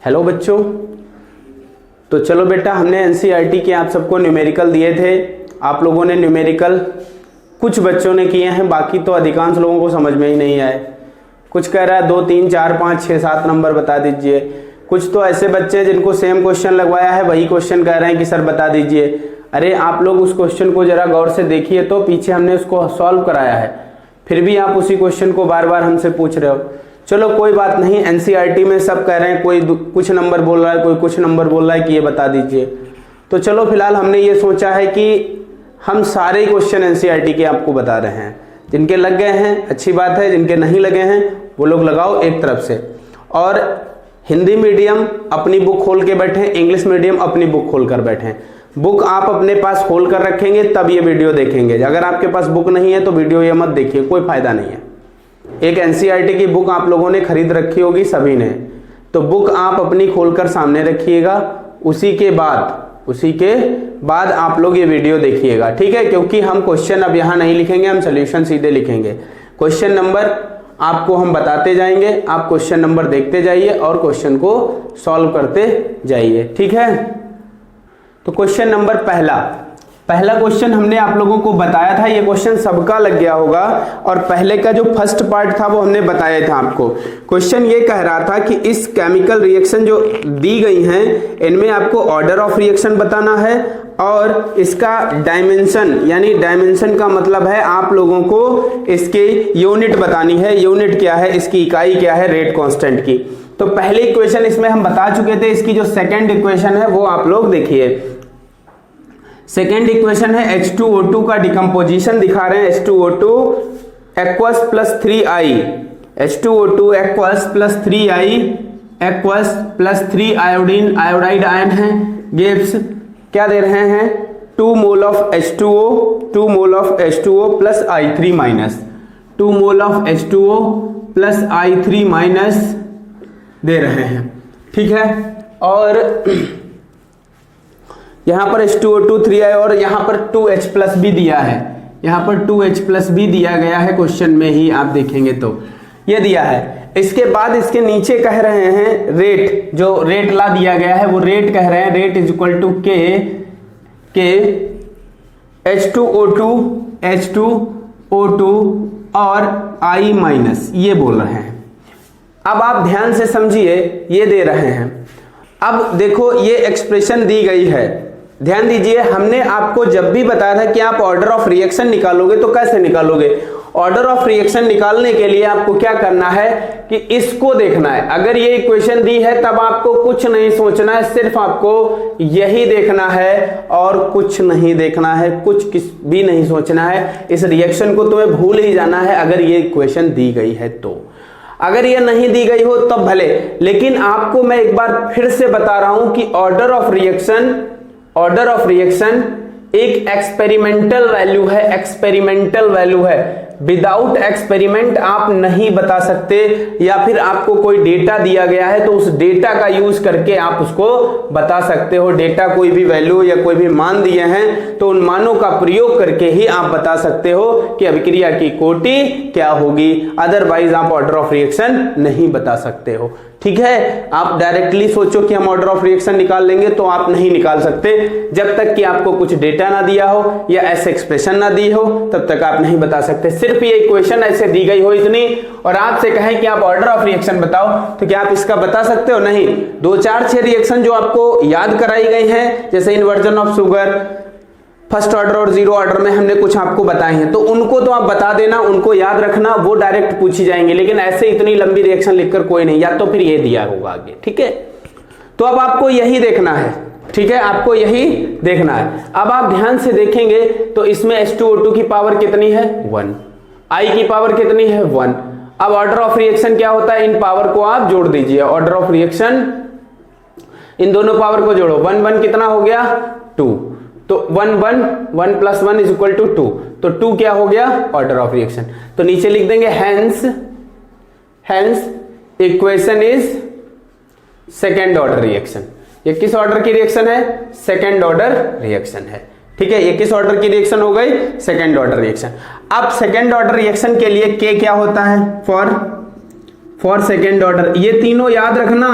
Hello बच्चों, तो चलो बेटा, हमने एनसीईआरटी के आप सबको न्यूमेरिकल दिए थे। आप लोगों ने न्यूमेरिकल कुछ बच्चों ने किए हैं, बाकी तो अधिकांश लोगों को समझ में ही नहीं आए। कुछ कह रहा है 2, 3, 4, 5, 6, 7 नंबर बता दीजिए। कुछ तो ऐसे बच्चे हैं जिनको सेम क्वेश्चन लगवाया है, वही क्वेश्चन कह रहे हैं कि सर बता दीजिए। अरे आप लोग उस क्वेश्चन को जरा गौर से देखिए, तो पीछे हमने उसको सॉल्व कराया है, फिर भी आप उसी क्वेश्चन को बार बार हमसे पूछ रहे हो। चलो कोई बात नहीं, एनसीईआरटी में सब कह रहे हैं, कोई कुछ नंबर बोल रहा है, कोई कुछ नंबर बोल रहा है कि ये बता दीजिए। तो चलो फिलहाल हमने ये सोचा है कि हम सारे क्वेश्चन एनसीईआरटी के आपको बता रहे हैं। जिनके लग गए हैं अच्छी बात है, जिनके नहीं लगे हैं वो लोग लगाओ एक तरफ से। और हिंदी मीडियम अपनी बुक खोल के बैठे, इंग्लिश मीडियम अपनी बुक खोल कर बैठे। बुक आप अपने पास खोल कर रखेंगे तब ये वीडियो देखेंगे। अगर आपके पास बुक नहीं है तो वीडियो ये मत देखिए, कोई फायदा नहीं है। एक एनसीईआरटी की बुक आप लोगों ने खरीद रखी होगी सभी ने, तो बुक आप अपनी खोलकर सामने रखिएगा। उसी के बाद आप लोग ये वीडियो देखिएगा, ठीक है? क्योंकि हम क्वेश्चन अब यहाँ नहीं लिखेंगे, हम सोल्यूशन सीधे लिखेंगे। क्वेश्चन नंबर आपको हम बताते जाएंगे, आप क्वेश्चन नंबर देखते जाइए और क्वेश्चन को सॉल्व करते जाइए, ठीक है? तो क्वेश्चन नंबर पहला क्वेश्चन हमने आप लोगों को बताया था। ये क्वेश्चन सबका लग गया होगा, और पहले का जो फर्स्ट पार्ट था वो हमने बताया था आपको। क्वेश्चन ये कह रहा था कि इस केमिकल रिएक्शन जो दी गई हैं, इनमें आपको ऑर्डर ऑफ रिएक्शन बताना है और इसका डायमेंशन, यानी डायमेंशन का मतलब है आप लोगों को इसकी यूनिट बतानी है। यूनिट क्या है, इसकी इकाई क्या है, रेट कांस्टेंट की। तो पहले इक्वेशन इसमें हम बता चुके थे, इसकी जो सेकेंड इक्वेशन है वो आप लोग देखिए। सेकेंड इक्वेशन है H2O2 का डिकम्पोजिशन दिखा रहे हैं। H2O2 aqueous plus 3I, H2O2 aqueous plus 3I aqueous plus 3 iodine, iodide ion है, गिव्स क्या दे रहे हैं 2 mole of H2O, 2 mole of H2O plus I3 minus, 2 mole of H2O plus I3 minus दे रहे हैं, ठीक है? और यहां पर H2O2 3I और यहां पर 2H प्लस भी दिया है, यहां पर 2H प्लस भी दिया गया है क्वेश्चन में ही, आप देखेंगे तो ये दिया है। इसके बाद इसके नीचे कह रहे हैं रेट, जो रेट ला दिया गया है वो रेट कह रहे हैं, रेट इज इक्वल टू के H2O2 और I माइनस, ये बोल रहे हैं। अब आप ध्यान से समझिए, ये दे रहे हैं। अब देखो ये एक्सप्रेशन दी गई है, ध्यान दीजिए। हमने आपको जब भी बताया था कि आप ऑर्डर ऑफ रिएक्शन निकालोगे तो कैसे निकालोगे। ऑर्डर ऑफ रिएक्शन निकालने के लिए आपको क्या करना है कि इसको देखना है। अगर ये इक्वेशन दी है तब आपको कुछ नहीं सोचना है, सिर्फ आपको यही देखना है और कुछ नहीं देखना है, कुछ भी नहीं सोचना है। इस रिएक्शन को तुम्हें भूल ही जाना है अगर ये इक्वेशन दी गई है तो। अगर ये नहीं दी गई हो तब भले, लेकिन आपको मैं एक बार फिर से बता रहा हूं कि ऑर्डर ऑफ रिएक्शन एक एक्सपेरिमेंटल वैल्यू है, एक्सपेरिमेंटल वैल्यू है। विदाउट एक्सपेरिमेंट आप नहीं बता सकते, या फिर आपको कोई डेटा दिया गया है तो उस डेटा का यूज करके आप उसको बता सकते हो। डेटा कोई भी वैल्यू या कोई भी मान दिए हैं तो उन मानों का प्रयोग करके ही आप बता सकते हो कि अभिक्रिया की कोटि क्या होगी, अदरवाइज आप ऑर्डर ऑफ रिएक्शन नहीं बता सकते हो, ठीक है? आप डायरेक्टली सोचो कि हम ऑर्डर ऑफ रिएक्शन निकाल लेंगे तो आप नहीं निकाल सकते। जब तक कि आपको कुछ डेटा ना दिया हो या ऐसे एक्सप्रेशन ना दी हो तब तक आप नहीं बता सकते। सिर्फ ये इक्वेशन ऐसे दी गई हो इतनी, और आपसे कहें कि आप ऑर्डर ऑफ रिएक्शन बताओ, तो क्या आप इसका बता सकते हो? नहीं। 2, 4, 6 रिएक्शन जो आपको याद कराई गई हैं, जैसे inversion of sugar, first order और जीरो ऑर्डर में हमने कुछ आपको बताए हैं, तो उनको तो आप बता देना, उनको याद रखना, वो डायरेक्ट पूछी जाएंगे। लेकिन ऐसे इतनी लंबी रिएक्शन लिखकर कोई नहीं, या तो फिर ये दिया होगा आगे, ठीक है? तो अब आपको यही देखना है, ठीक है? आपको यही देखना है। अब आप ध्यान से देखेंगे तो इसमें H2O2 की पावर कितनी है 1, I की पावर कितनी है 1। अब ऑर्डर ऑफ रिएक्शन क्या होता है, इन पावर को आप जोड़ दीजिए। ऑर्डर ऑफ रिएक्शन, इन दोनों पावर को जोड़ो, 1 1 कितना हो गया 2, तो 1 1 1 प्लस 1 इज इक्वल टू 2, तो 2 क्या हो गया ऑर्डर ऑफ रिएक्शन। तो नीचे लिख देंगे hence equation is second order reaction. ये किस ऑर्डर की रिएक्शन है, सेकेंड ऑर्डर रिएक्शन है, ठीक है? ये किस ऑर्डर की रिएक्शन हो गई, सेकेंड ऑर्डर रिएक्शन। अब सेकेंड ऑर्डर रिएक्शन के लिए K क्या होता है, फॉर सेकेंड ऑर्डर, ये तीनों याद रखना।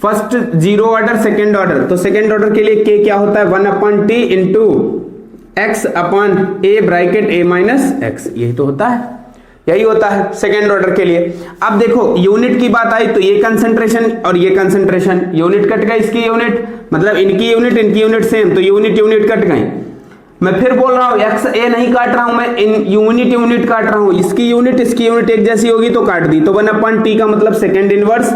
First zero order second order, तो सेकेंड ऑर्डर के लिए k क्या होता है 1/t into x upon a bracket a minus x, यही तो होता है, यही होता है सेकेंड ऑर्डर के लिए। अब देखो यूनिट की बात आई तो ये कंसंट्रेशन और ये कंसंट्रेशन, यूनिट कट गई इसकी यूनिट, मतलब इनकी यूनिट सेम, तो यूनिट कट गई। मैं फिर बोल रहा हूं एक्स ए नहीं काट रहा हूं मैं, इन यूनिट काट रहा हूं, इसकी यूनिट एक जैसी होगी तो काट दी, तो 1/t का मतलब सेकेंड इनवर्स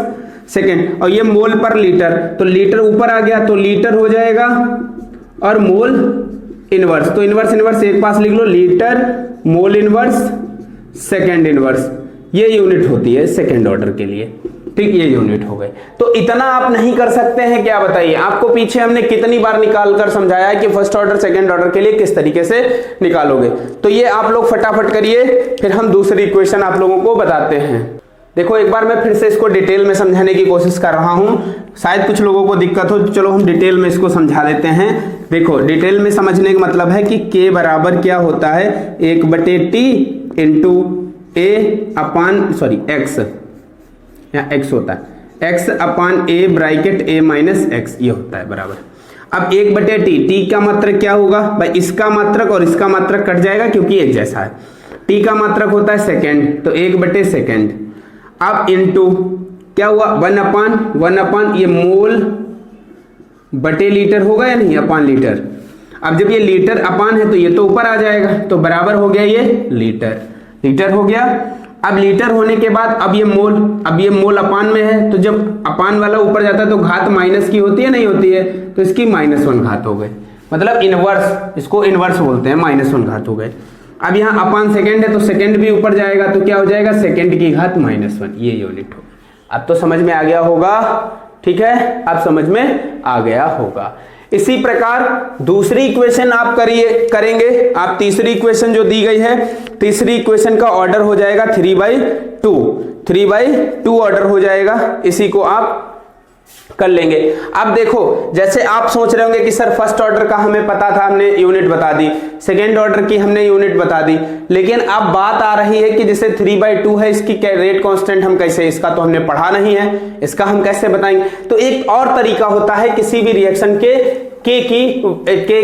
सेकेंड, और ये मोल पर लीटर, तो लीटर ऊपर आ गया तो लीटर हो जाएगा, और मोल इनवर्स, तो इनवर्स एक पास लिख लो, litre mole inverse second inverse, ये यूनिट होती है सेकेंड ऑर्डर के लिए, ठीक, ये यूनिट हो गए। तो इतना आप नहीं कर सकते हैं क्या बताइए? आपको पीछे हमने कितनी बार निकाल कर समझाया है कि फर्स्ट ऑर्डर सेकंड ऑर्डर के लिए किस तरीके से निकालोगे। तो ये आप लोग फटाफट करिए, फिर हम दूसरी इक्वेशन आप लोगों को बताते हैं। देखो एक बार मैं फिर से इसको डिटेल में समझाने की कोशिश कर रहा हूं, शायद कुछ लोगों को दिक्कत हो, चलो हम डिटेल में इसको समझा देते हैं। देखो डिटेल में समझने का मतलब है कि k बराबर क्या होता है 1/t इंटू x, यहाँ x होता है x upon a bracket a minus x, ये होता है बराबर। अब 1/t, t का मात्रक क्या होगा भाई, इसका मात्रक और इसका मात्रक कट जाएगा क्योंकि एक जैसा है, t का मात्रक होता है सेकेंड, तो 1/सेकेंड, अब इनटू क्या हुआ 1/1 ये मोल बटे लीटर होगा या नहीं, अपान लीटर। अब जब ये लीटर अपान है तो ये तो ऊपर आ जाएगा, तो बराबर हो गया ये लीटर हो गया। अब लीटर होने के बाद अब ये मोल अपान में है, तो जब अपान वाला ऊपर जाता है तो घात माइनस की होती है नहीं होती है, तो इसकी -1 घात हो गई, मतलब इनवर्स, इसको इनवर्स बोलते हैं, -1 घात हो गए। अब यहाँ अपान सेकेंड है तो सेकेंड भी ऊपर जाएगा, तो क्या हो जाएगा सेकेंड की घात -1, ये यूनिट हो। अब तो समझ में आ गया होगा, ठीक है, अब समझ में आ गया होगा। इसी प्रकार दूसरी इक्वेशन आप करेंगे, आप तीसरी इक्वेशन जो दी गई है, तीसरी इक्वेशन का ऑर्डर हो जाएगा 3/2 ऑर्डर हो जाएगा, इसी को आप कर लेंगे। अब देखो जैसे आप सोच रहे होंगे कि सर फर्स्ट ऑर्डर का हमें पता था, हमने यूनिट बता दी, सेकेंड ऑर्डर की हमने यूनिट बता दी, लेकिन अब बात आ रही है कि जैसे 3/2 है, इसकी रेट कांस्टेंट हम कैसे, इसका तो हमने पढ़ा नहीं है, इसका हम कैसे बताएंगे। तो एक और तरीका होता है किसी भी रिएक्शन के के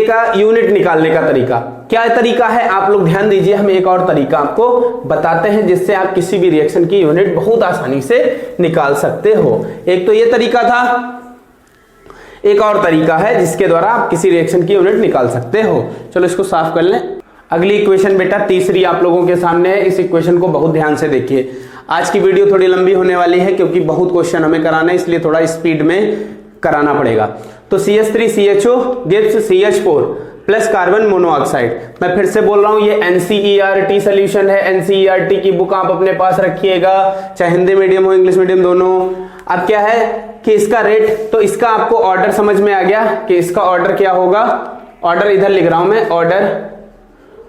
का यूनिट निकालने का तरीका। क्या तरीका है आप लोग ध्यान दीजिए, हम एक और तरीका आपको बताते हैं जिससे आप किसी भी रिएक्शन की यूनिट बहुत आसानी से निकाल सकते हो। एक तो ये तरीका था, एक और तरीका है जिसके द्वारा आप किसी रिएक्शन की यूनिट निकाल सकते हो। चलो इसको साफ कर लें। अगली इक्वेशन बेटा तीसरी आप लोगों के सामने है, इस इक्वेशन को बहुत ध्यान से देखिए। आज की वीडियो थोड़ी लंबी होने वाली है क्योंकि बहुत क्वेश्चन हमें कराना है, इसलिए थोड़ा स्पीड में कराना पड़ेगा। तो CH3CHO gives CH4 plus carbon monoxide. मैं फिर से बोल रहा हूं ये NCERT सोल्यूशन है, NCERT की बुक आप अपने पास रखिएगा, चाहे हिंदी मीडियम हो इंग्लिश मीडियम दोनों। अब क्या है कि इसका रेट, तो इसका आपको ऑर्डर समझ में आ गया कि इसका ऑर्डर क्या होगा, ऑर्डर इधर लिख रहा हूं मैं,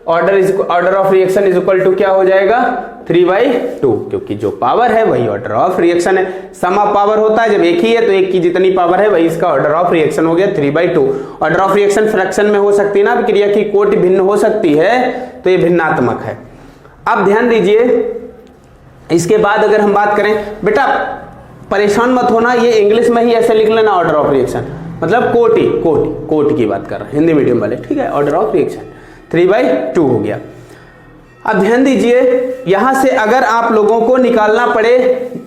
order of reaction is equal to क्या हो जाएगा 3/2, क्योंकि जो पावर है वही ऑर्डर ऑफ रिएक्शन है। सम ऑफ पावर होता है जब एक ही है तो एक की जितनी पावर है वही इसका ऑर्डर ऑफ रिएक्शन हो गया 3/2। ऑर्डर ऑफ रिएक्शन फ्रैक्शन में हो सकती है ना, क्रिया की कोटि भिन्न हो सकती है, तो ये भिन्नात्मक है। अब ध्यान दीजिए, इसके बाद अगर हम बात करें, बेटा परेशान मत होना, ये इंग्लिश में ही ऐसे लिख लेना ऑर्डर ऑफ रिएक्शन, मतलब कोटि की बात कर रहे हैं हिंदी मीडियम वाले, ठीक है। ऑर्डर ऑफ रिएक्शन 3/2 हो गया। अब ध्यान दीजिए, यहां से अगर आप लोगों को निकालना पड़े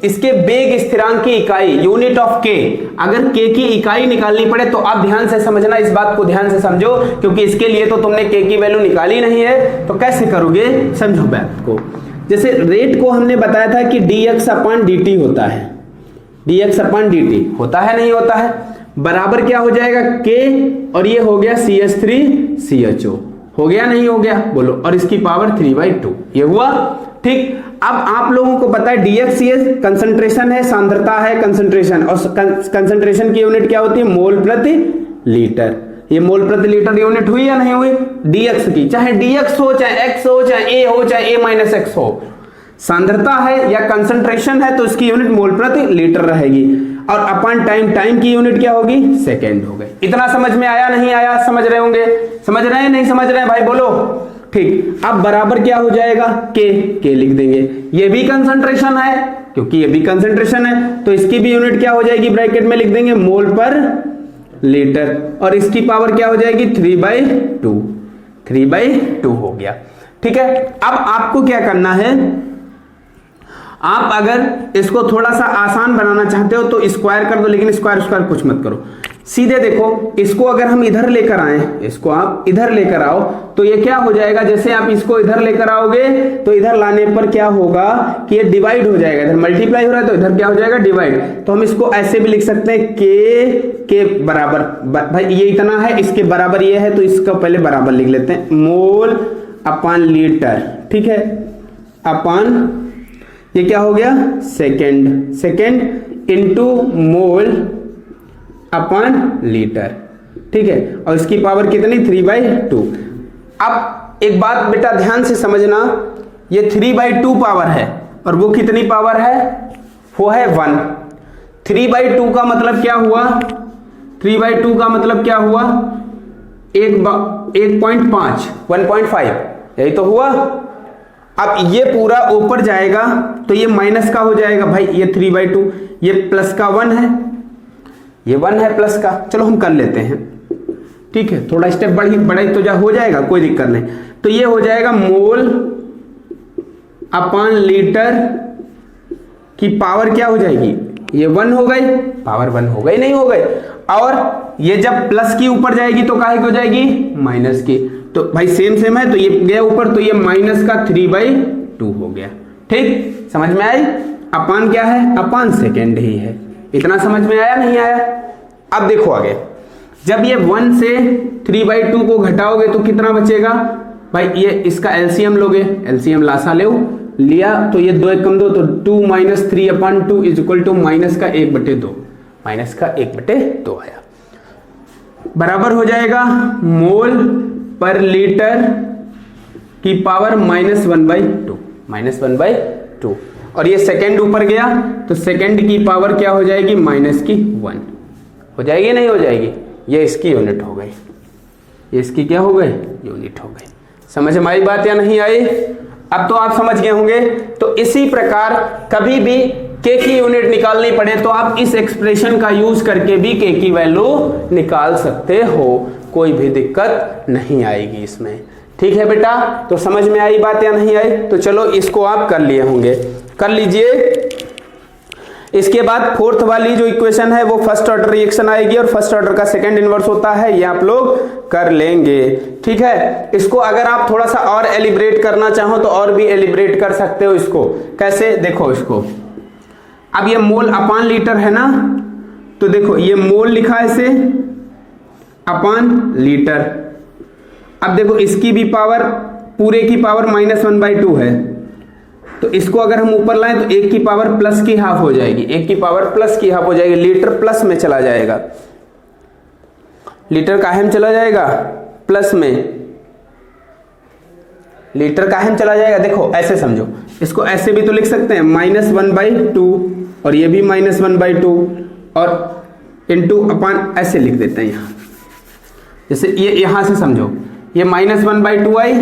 इसके वेग स्थिरांक की इकाई, यूनिट ऑफ के, अगर के की इकाई निकालनी पड़े तो आप ध्यान से समझना, इस बात को ध्यान से समझो, क्योंकि इसके लिए तो तुमने के की वैल्यू निकाली नहीं है, तो कैसे करोगे समझो बात को। जैसे रेट को हमने बताया था कि dx/dt होता है, dx/dt होता है नहीं होता है, बराबर क्या हो जाएगा k, और ये हो गया CH3CHO, हो गया नहीं हो गया बोलो, और इसकी पावर 3/2, ये हुआ ठीक। अब आप लोगों को पता है dx ये कंसंट्रेशन है, सांद्रता है कंसंट्रेशन, और कंसंट्रेशन की यूनिट क्या होती है मोल प्रति लीटर। ये मोल प्रति लीटर यूनिट हुई या नहीं हुई dx की, चाहे dx हो, चाहे x हो, चाहे a हो, चाहे a-x हो, सांद्रता है या कंसंट्रेशन है तो इसकी यूनिट मोल प्रति लीटर रहेगी, और अपॉन टाइम की यूनिट क्या होगी सेकेंड हो गई। इतना समझ में आया नहीं आया, समझ रहे होंगे, समझ रहे हैं नहीं समझ रहे हैं भाई बोलो, ठीक, अब बराबर क्या हो जाएगा, के लिख देंगे। ये भी कंसंट्रेशन है, क्योंकि ये भी कंसंट्रेशन है, तो इसकी भी यूनिट क्या हो जाएगी, ब्रैकेट में लिख देंगे मोल पर लीटर, और इसकी पावर क्या हो जाएगी 3/2, 3/2 हो गया। ठीक है, अब आपको क्या करना है, आप अगर इसको थोड़ा सा आसान बनाना चाहते हो तो स्क्वायर कर दो, लेकिन स्क्वायर कुछ मत करो, सीधे देखो, इसको अगर हम इधर लेकर आए, इसको आप इधर लेकर आओ तो ये क्या हो जाएगा, जैसे आप इसको इधर लेकर आओगे तो इधर लाने पर क्या होगा कि ये डिवाइड हो जाएगा, इधर मल्टीप्लाई हो रहा है तो इधर क्या हो जाएगा, डिवाइड। तो हम इसको ऐसे भी लिख सकते हैं के बराबर, भाई ये इतना है, इसके बराबर ये है, तो इसका पहले बराबर लिख लेते हैं, मोल अपॉन लीटर। ठीक है, अपॉन ये क्या हो गया, second into mole upon litre. ठीक है, और इसकी पावर कितनी 3/2। अब एक बात बेटा ध्यान से समझना, ये 3/2 पावर है और वो कितनी पावर है, वो है 1। 3/2 का मतलब क्या हुआ, 3/2 का मतलब क्या हुआ, 1.5, 1.5, यही तो हुआ। अब ये पूरा ऊपर जाएगा तो ये माइनस का हो जाएगा, भाई ये 3/2, ये प्लस का 1 है, ये 1 है प्लस का, चलो हम कर लेते हैं। ठीक है, थोड़ा स्टेप बढ़ाई तो हो जाएगा, कोई दिक्कत नहीं। तो ये हो जाएगा मोल अपॉन लीटर की पावर क्या हो जाएगी, ये 1 हो गई, पावर 1 हो गई, नहीं हो गई, और ये जब प्लस की ऊपर जाएगी तो काहे की हो जाएगी, माइनस की। तो भाई सेम है, तो ये गया ऊपर, तो ये माइनस का 3/2 हो गया। ठीक, समझ में आई, अपॉन क्या है, अपॉन सेकेंड ही है। इतना समझ में आया, नहीं आया? अब देखो आगे, जब ये 1 से 3/2 को घटाओगे तो कितना बचेगा, भाई ये इसका एलसीएम लोगे, एलसीएम लासा ले लिया, तो ये 2 कम 2, तो 2 - 3/2 इज इक्वल टू माइनस का 1/2, माइनस का 1/2 आया, बराबर हो जाएगा मोल पर लीटर की पावर -1/2, -1/2। और ये सेकेंड ऊपर गया तो सेकेंड की पावर क्या हो जाएगी, -1 हो जाएगी, नहीं हो जाएगी, ये इसकी यूनिट हो गई, ये इसकी क्या हो गई, यूनिट हो गई। समझ में आई बात या नहीं आई? अब तो आप समझ गए होंगे। तो इसी प्रकार कभी भी के की यूनिट निकालनी पड़े तो आप इस एक्सप्रेशन का यूज करके भी के की वैल्यू निकाल सकते हो, कोई भी दिक्कत नहीं आएगी इसमें। ठीक है बेटा, तो समझ में आई बात या नहीं आई? तो चलो इसको आप कर लिए होंगे, कर लीजिए। इसके बाद फोर्थ वाली जो इक्वेशन है वो फर्स्ट ऑर्डर रिएक्शन आएगी और फर्स्ट ऑर्डर का सेकंड इनवर्स होता है, ये आप लोग कर लेंगे। ठीक है, इसको अगर आप थोड़ा सा और एलिब्रेट करना चाहो तो और भी एलिब्रेट कर सकते हो। इसको कैसे, देखो इसको, अब ये मोल अपॉन लीटर है ना, तो देखो ये मोल लिखा है इसे अपॉन लीटर। अब देखो इसकी भी पावर, पूरे की पावर -1/2 है, तो इसको अगर हम ऊपर लाएं तो 1 की पावर प्लस की हाफ हो जाएगी, 1 की पावर प्लस की हाफ हो जाएगी, लीटर प्लस में चला जाएगा, लीटर काहे में चला जाएगा, प्लस में, लीटर काहे में चला जाएगा। देखो ऐसे समझो, इसको ऐसे भी तो लिख सकते हैं -1/2, और ये भी -1/2, और इनटू अपॉन ऐसे लिख देते हैं यहाँ, जैसे ये यहां से समझो, ये -1/2 आई,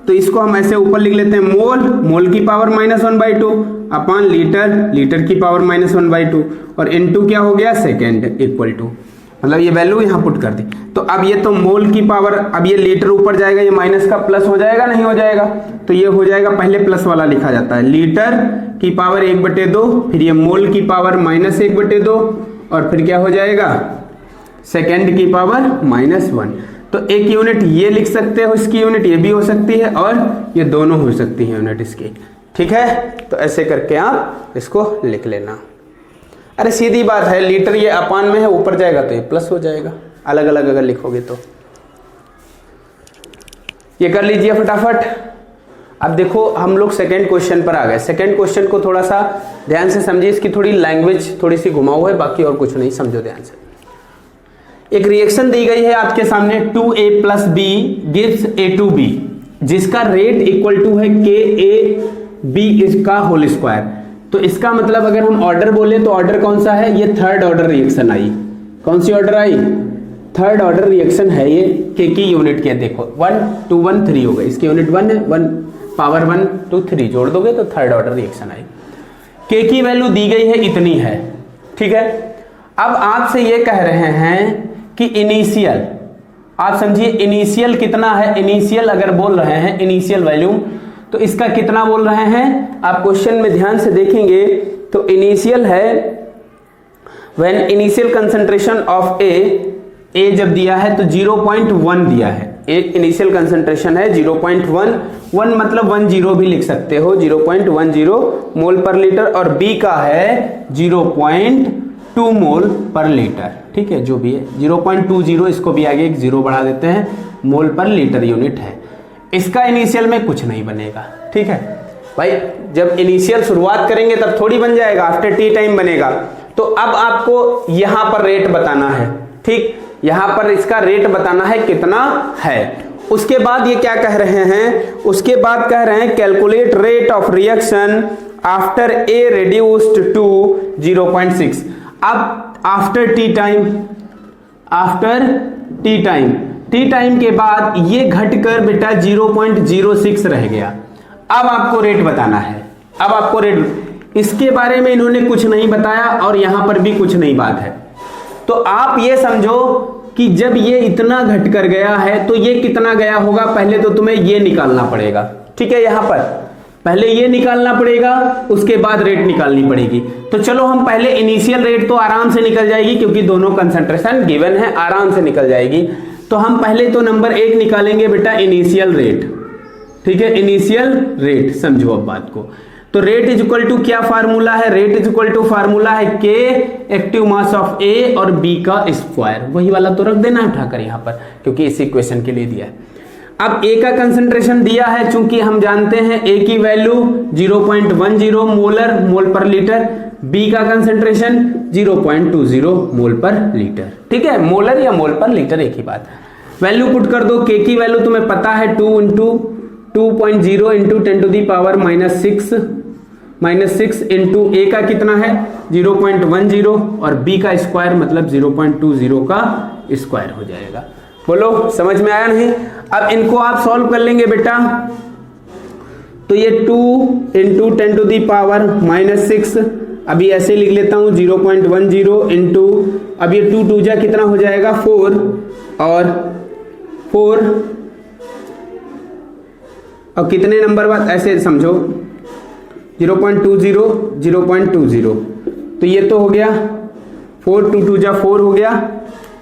तो इसको हम ऐसे ऊपर लिख लेते हैं मोल, मोल की पावर -1/2 अपॉन लीटर, लीटर की पावर -1/2, और इनटू क्या हो गया, सेकेंड, इक्वल टू, मतलब ये वैल्यू यहाँ पुट कर दी। तो अब ये तो मोल की पावर, अब ये लीटर ऊपर जाएगा, ये माइनस का प्लस हो जाएगा, नहीं हो जाएगा, तो ये हो जाएगा, पहले प्लस वाला लिखा जाता है, लीटर की पावर 1/2, फिर ये मोल की पावर -1/2, और फिर क्या हो जाएगा, सेकेंड की पावर -1। तो एक यूनिट ये लिख सकते हो, इसकी यूनिट ये भी हो सकती है, और ये दोनों हो सकती है यूनिट इसकी। ठीक है, तो ऐसे करके आप इसको लिख लेना। अरे सीधी बात है, लीटर ये अपान में है, ऊपर जाएगा तो ये प्लस हो जाएगा, अलग अलग अगर लिखोगे तो। ये कर लीजिए फटाफट। अब देखो हम लोग सेकंड क्वेश्चन पर आ गए। सेकंड क्वेश्चन को थोड़ा सा ध्यान से समझिए, इसकी थोड़ी लैंग्वेज थोड़ी सी घुमाऊ है, बाकी और कुछ नहीं, समझो ध्यान से। एक रिएक्शन दी गई है आपके सामने, 2a + b गिव्स a2b, जिसका रेट इक्वल टू है KAB इसका होल स्क्वायर। तो इसका मतलब अगर हम ऑर्डर बोले तो ऑर्डर कौन सा है, ये थर्ड ऑर्डर रिएक्शन आई। कौन सी ऑर्डर आई, थर्ड ऑर्डर रिएक्शन है ये। के की यूनिट क्या देखो 1 2 1 3 हो गई, इसकी यूनिट 1 है, 1 पावर 1 2 3 जोड़ दोगे तो थर्ड ऑर्डर रिएक्शन आएगी। के की वैल्यू दी गई है इतनी है, ठीक है। अब आपसे ये कह रहे हैं कि इनिशियल, आप समझिए इनिशियल कितना है, इनिशियल अगर बोल रहे हैं इनिशियल वैल्यू तो इसका कितना बोल रहे हैं, आप क्वेश्चन में ध्यान से देखेंगे तो इनिशियल है व्हेन इनिशियल कंसंट्रेशन ऑफ ए जब दिया है तो 0.1 दिया है, एक इनिशियल कंसंट्रेशन है 0.1 मतलब 10 भी लिख सकते हो, 0.10 मोल पर लीटर, और बी का है 0.2 मोल पर लीटर, ठीक है, जो भी है 0.20, इसको भी आगे एक 0 बढ़ा देते हैं, मोल पर लीटर यूनिट है। इसका इनिशियल में कुछ नहीं बनेगा, ठीक है भाई, जब इनिशियल शुरुआत करेंगे तब थोड़ी बन जाएगा, आफ्टर टी टाइम बनेगा। तो अब आपको यहां पर रेट बताना है, ठीक, यहां पर इसका रेट बताना है कितना है। उसके बाद ये क्या कह रहे हैं, उसके बाद कह रहे हैं calculate rate of reaction after A reduced to 0.6। अब आफ्टर टी टाइम के बाद ये घटकर बेटा 0.06 रह गया। अब आपको रेट बताना है, अब आपको रेट, इसके बारे में इन्होंने कुछ नहीं बताया और यहां पर भी कुछ नहीं बात है। तो आप ये समझो कि जब ये इतना घट कर गया है तो ये कितना गया होगा, पहले तो तुम्हें ये निकालना पड़ेगा, ठीक है, यहां पर पहले ये निकालना पड़ेगा, उसके बाद रेट निकालनी पड़ेगी। तो चलो हम पहले इनिशियल रेट तो आराम से निकल जाएगी क्योंकि दोनों कंसंट्रेशन गिवन है, आराम से निकल जाएगी। तो हम पहले तो नंबर 1 निकालेंगे बेटा इनिशियल रेट, ठीक है, इनिशियल रेट, समझो अब बात को। तो रेट इज इक्वल टू क्या फार्मूला है, rate is equal to formula है के एक्टिव मास ऑफ ए और बी का स्क्वायर, वही वाला तो रख देना है उठाकर यहाँ पर क्योंकि इस इक्वेशन के लिए दिया है। अब ए का कंसंट्रेशन दिया है, चूंकि हम जानते हैं ए की वैल्यू 0.10 मोल पर लीटर, बी का कंसंट्रेशन 0.20 मोल पर लीटर, ठीक है, मोलर या मोल पर लीटर एक ही बात है। वैल्यू पुट कर दो, के की वैल्यू तुम्हें पता है 2.0 इंटू 10 6 इंटू ए का कितना है 0.10 और बी का स्क्वायर मतलब 0.20 का स्क्वायर हो जाएगा। बोलो समझ में आया नहीं? अब इनको आप सॉल्व कर लेंगे बेटा, तो ये 2 इंटू 10 6, अभी ऐसे लिख लेता हूं 0.10 इंटू, अब ये 2 2 कितना हो जाएगा 4 और 4 और कितने नंबर बाद ऐसे समझो 0.20 तो ये तो हो गया 4 2 2 4 हो गया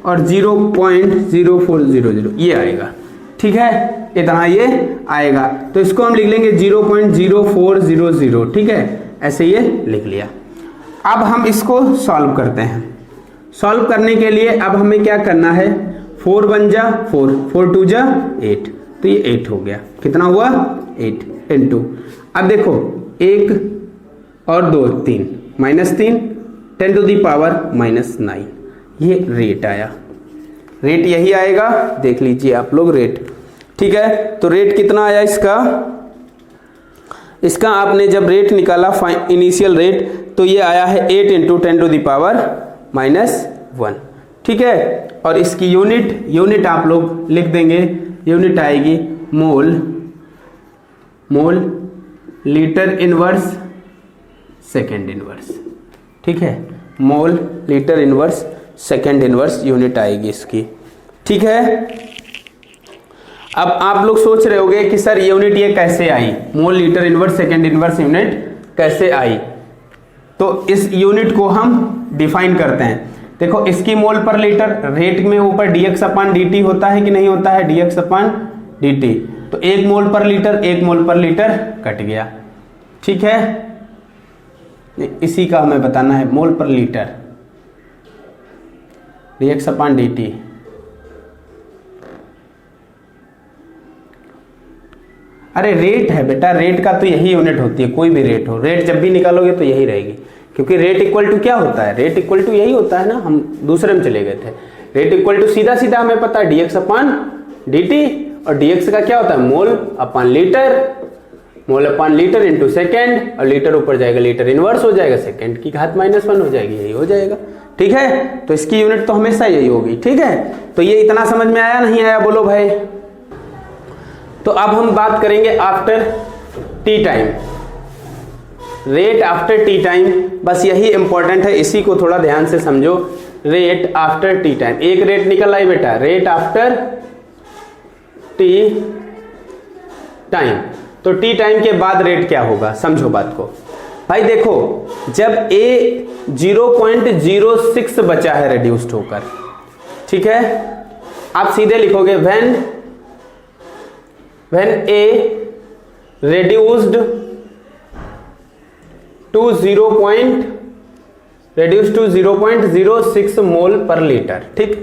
और 0.0400 ये आएगा, ठीक है, इतना ये आएगा। तो इसको हम लिख लेंगे 0.0400, ठीक है, ऐसे ये लिख लिया। अब हम इसको सॉल्व करते हैं। सॉल्व करने के लिए अब हमें क्या करना है, 4 1 जा 4, 4 2 जा 8, तो ये 8 हो गया, कितना हुआ 8 इंटू, अब देखो 1 और 2 3 -3 10⁻⁻9, ये रेट आया, रेट यही आएगा, देख लीजिए आप लोग रेट, ठीक है। तो रेट कितना आया इसका आपने जब रेट निकाला इनिशियल रेट तो ये आया है 8 इंटू 10⁻⁻1, ठीक है। और इसकी यूनिट आप लोग लिख देंगे, यूनिट आएगी मोल लीटर इनवर्स सेकेंड इनवर्स, ठीक है, मोल litre inverse second inverse unit आएगी इसकी, ठीक है। अब आप लोग सोच रहे होंगे कि सर यूनिट ये कैसे आई, mole litre inverse second inverse unit कैसे आई, तो इस यूनिट को हम डिफाइन करते हैं। देखो इसकी मोल पर लीटर, रेट में ऊपर dx/dt होता है कि नहीं होता है, dx/dt, तो 1 मोल पर लीटर कट गया, ठीक है, इसी का हमें बताना है मोल पर लीटर dx/dt। अरे रेट है बेटा, रेट का तो यही यूनिट होती है, कोई भी रेट हो, रेट जब भी निकालोगे तो यही रहेगी, क्योंकि रेट इक्वल टू क्या होता है, रेट इक्वल टू यही होता है ना, हम दूसरे में चले गए थे। रेट इक्वल टू सीधा सीधा हमें पता है dx/dt, और dx का क्या होता है मोल अपन लीटर इंटू सेकेंड, और लीटर ऊपर जाएगा लीटर इनवर्स हो जाएगा, सेकेंड की घात -1 हो जाएगी, यही हो जाएगा, ठीक है, तो इसकी यूनिट तो हमेशा यही होगी। ठीक है, तो ये इतना समझ में आया नहीं आया बोलो भाई। तो अब हम बात करेंगे after T time, rate after T time, बस यही इंपॉर्टेंट है, इसी को थोड़ा ध्यान से समझो। रेट आफ्टर टी टाइम, एक रेट निकल आई बेटा, रेट आफ्टर टी टाइम। तो टी टाइम के बाद रेट क्या होगा, समझो बात को भाई। देखो जब ए 0.06 बचा है रिड्यूस्ड होकर, ठीक है, आप सीधे लिखोगे व्हेन ए reduced to 0.06 मोल पर लीटर। ठीक,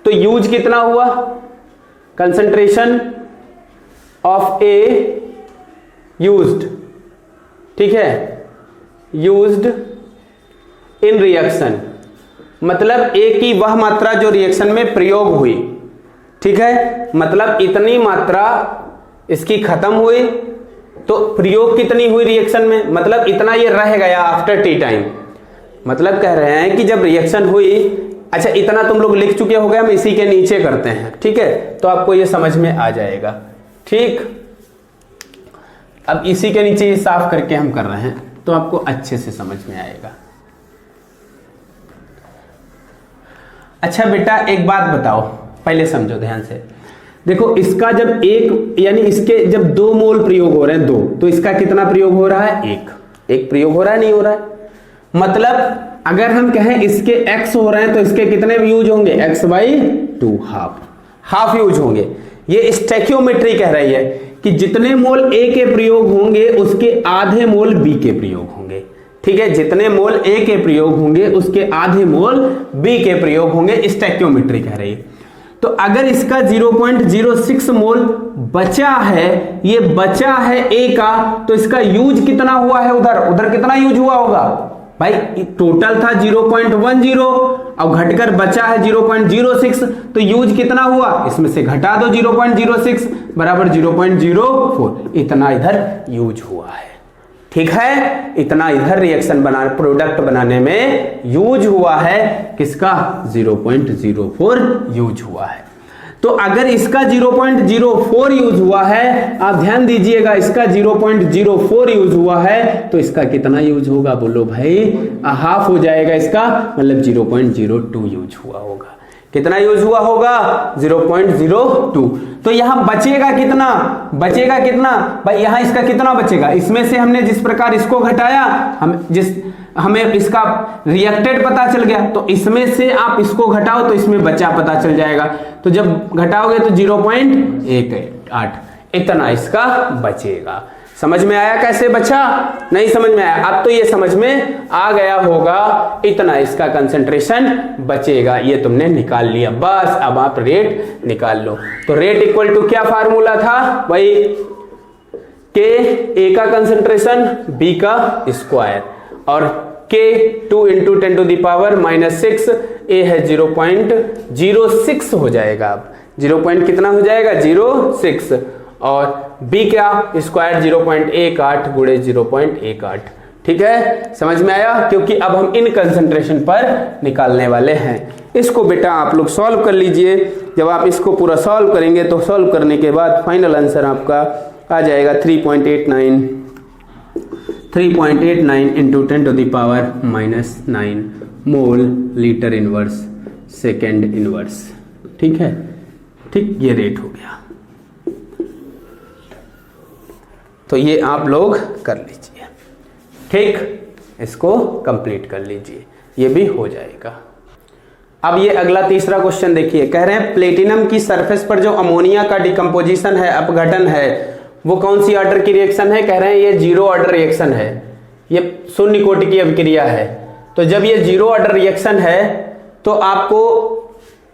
तो यूज कितना हुआ, कंसंट्रेशन ऑफ ए यूज्ड, ठीक है, यूज्ड इन रिएक्शन, मतलब ए की वह मात्रा जो रिएक्शन में प्रयोग हुई, ठीक है, मतलब इतनी मात्रा इसकी खत्म हुई, तो प्रयोग कितनी हुई रिएक्शन में, मतलब इतना ये रह गया आफ्टर टी टाइम। मतलब कह रहे हैं कि जब रिएक्शन हुई, अच्छा इतना तुम लोग लिख चुके हो गए, हम इसी के नीचे करते हैं। ठीक है, तो आपको ये समझ में आ जाएगा। ठीक, अब इसी के नीचे ये साफ करके हम कर रहे हैं, तो आपको अच्छे से समझ में आएगा। अच्छा बेटा एक बात बताओ, पहले समझो ध्यान से। देखो इसका जब एक, यानी इसके जब 2 मोल प्रयोग हो रहे हैं, 2, तो इसका कितना प्रयोग हो रहा है, एक प्रयोग हो रहा है, नहीं हो रहा है। मतलब अगर हम कहें इसके x हो रहे हैं, तो इसके कितने यूज होंगे, x/2, हाफ यूज होंगे। ये स्टैक्योमेट्री कह रही है कि जितने मोल A के प्रयोग होंगे उसके आधे मोल B के प्रयोग होंगे। ठीक है, जितने मोल A के प्रयोग होंगे उसके आधे मोल B के प्रयोग होंगे, स्टैक्योमेट्री कह रही है। तो अगर इसका 0.06 मोल बचा है, ये बचा है A का, तो इसका यूज कितना हुआ है, उधर कितना यूज हुआ होगा भाई, टोटल था 0.10, अब घटकर बचा है 0.06, तो यूज कितना हुआ, इसमें से घटा दो 0.06 बराबर 0.04, इतना इधर यूज हुआ है। ठीक है, इतना इधर रिएक्शन बना, प्रोडक्ट बनाने में यूज हुआ है, किसका, 0.04 यूज हुआ है। तो अगर इसका 0.04 यूज हुआ है, आप ध्यान दीजिएगा, इसका 0.04 यूज हुआ है, तो इसका कितना यूज होगा बोलो भाई, हाफ हो जाएगा इसका, मतलब 0.02 यूज हुआ होगा। कितना यूज हुआ होगा, 0.02। तो यहां बचेगा कितना, भाई यहां इसका कितना बचेगा, इसमें से हमने जिस प्रकार इसको घटाया, हमें इसका रिएक्टेड पता चल गया, तो इसमें से आप इसको घटाओ तो इसमें बचा पता चल जाएगा। तो जब घटाओगे तो 0.18, इतना इसका बचेगा। समझ में आया कैसे बचा, नहीं समझ में आया, अब तो ये समझ में आ गया होगा, इतना इसका कंसंट्रेशन बचेगा, ये तुमने निकाल लिया। बस अब आप रेट निकाल लो। तो रेट इक्वल टू क्या फार्मूला था भाई, के ए का कंसंट्रेशन बी का स्क्वायर, और के 2 × 10⁻⁻6, ए है 0.06 हो जाएगा। अब 0. कितना हो जाएगा, 0.6, और b क्या, स्क्वायर 0.18 × 0.18। ठीक है, समझ में आया, क्योंकि अब हम इन कंसंट्रेशन पर निकालने वाले हैं। इसको बेटा आप लोग सॉल्व कर लीजिए। जब आप इसको पूरा सॉल्व करेंगे तो सॉल्व करने के बाद फाइनल आंसर आपका आ जाएगा 3.89 × 10⁻⁹ मोल लीटर इनवर्स सेकेंड इनवर्स। ठीक है, ठीक, ये रेट हो गया। तो ये आप लोग कर लीजिए। ठीक, इसको कंप्लीट कर लीजिए, ये भी हो जाएगा। अब ये अगला तीसरा क्वेश्चन देखिए, कह रहे हैं प्लेटिनम की सरफेस पर जो अमोनिया का डिकम्पोजिशन है, अपघटन है, वो कौन सी ऑर्डर की रिएक्शन है, कह रहे हैं ये 0 ऑर्डर रिएक्शन है, ये शून्य कोटि की अभिक्रिया है। तो जब ये 0 ऑर्डर रिएक्शन है तो आपको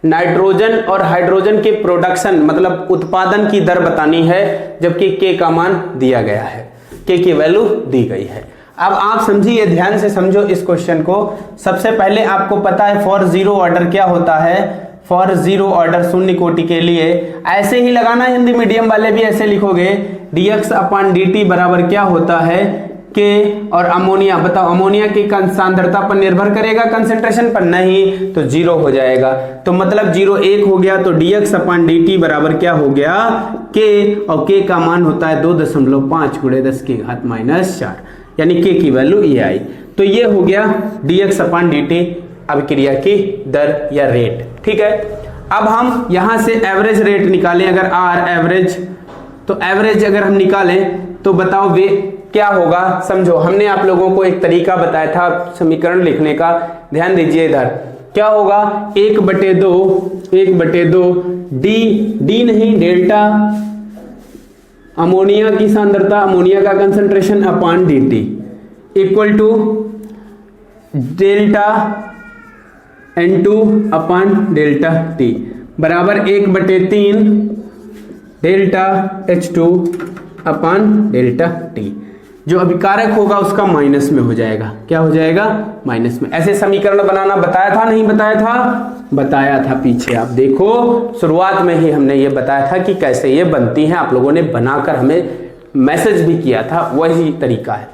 नाइट्रोजन और हाइड्रोजन के प्रोडक्शन मतलब उत्पादन की दर बतानी है, जबकि के का मान दिया गया है, के की वैल्यू दी गई है। अब आप समझिए, ध्यान से समझो इस क्वेश्चन को। सबसे पहले आपको पता है फॉर 0 ऑर्डर क्या होता है, फॉर 0 ऑर्डर शून्य कोटि के लिए ऐसे ही लगाना, हिंदी मीडियम वाले भी ऐसे लिखोगे, dx/dt बराबर क्या होता है, के और अमोनिया, बताओ अमोनिया की सांद्रता पर निर्भर करेगा कंसेंट्रेशन पर? नहीं, तो 0 हो जाएगा। तो मतलब 0 1 हो गया, तो dx अपन dt बराबर क्या हो गया k, और k का मान होता है 2.5 × 10⁻⁻4, यानी k की वैल्यू ये आई। तो ये हो गया dx अपन dt अभिक्रिया की दर या रेट। ठीक है, अब हम यहां से एवरेज रेट निकालें, अगर r एवरेज, तो एवरेज अगर हम निकालें तो बताओ वे क्या होगा। समझो, हमने आप लोगों को एक तरीका बताया था समीकरण लिखने का, ध्यान दीजिए इधर क्या होगा, 1/2 डी नहीं डेल्टा अमोनिया की सांद्रता, अमोनिया का concentration upon dt equal to delta N2 upon delta T बराबर 1/3 delta H2 upon delta T। जो अभिकारक होगा उसका माइनस में हो जाएगा। क्या हो जाएगा? माइनस में। ऐसे समीकरण बनाना बताया था नहीं बताया था? बताया था, पीछे आप देखो शुरुआत में ही हमने ये बताया था कि कैसे ये बनती हैं, आप लोगों ने बनाकर हमें मैसेज भी किया था, वही तरीका है।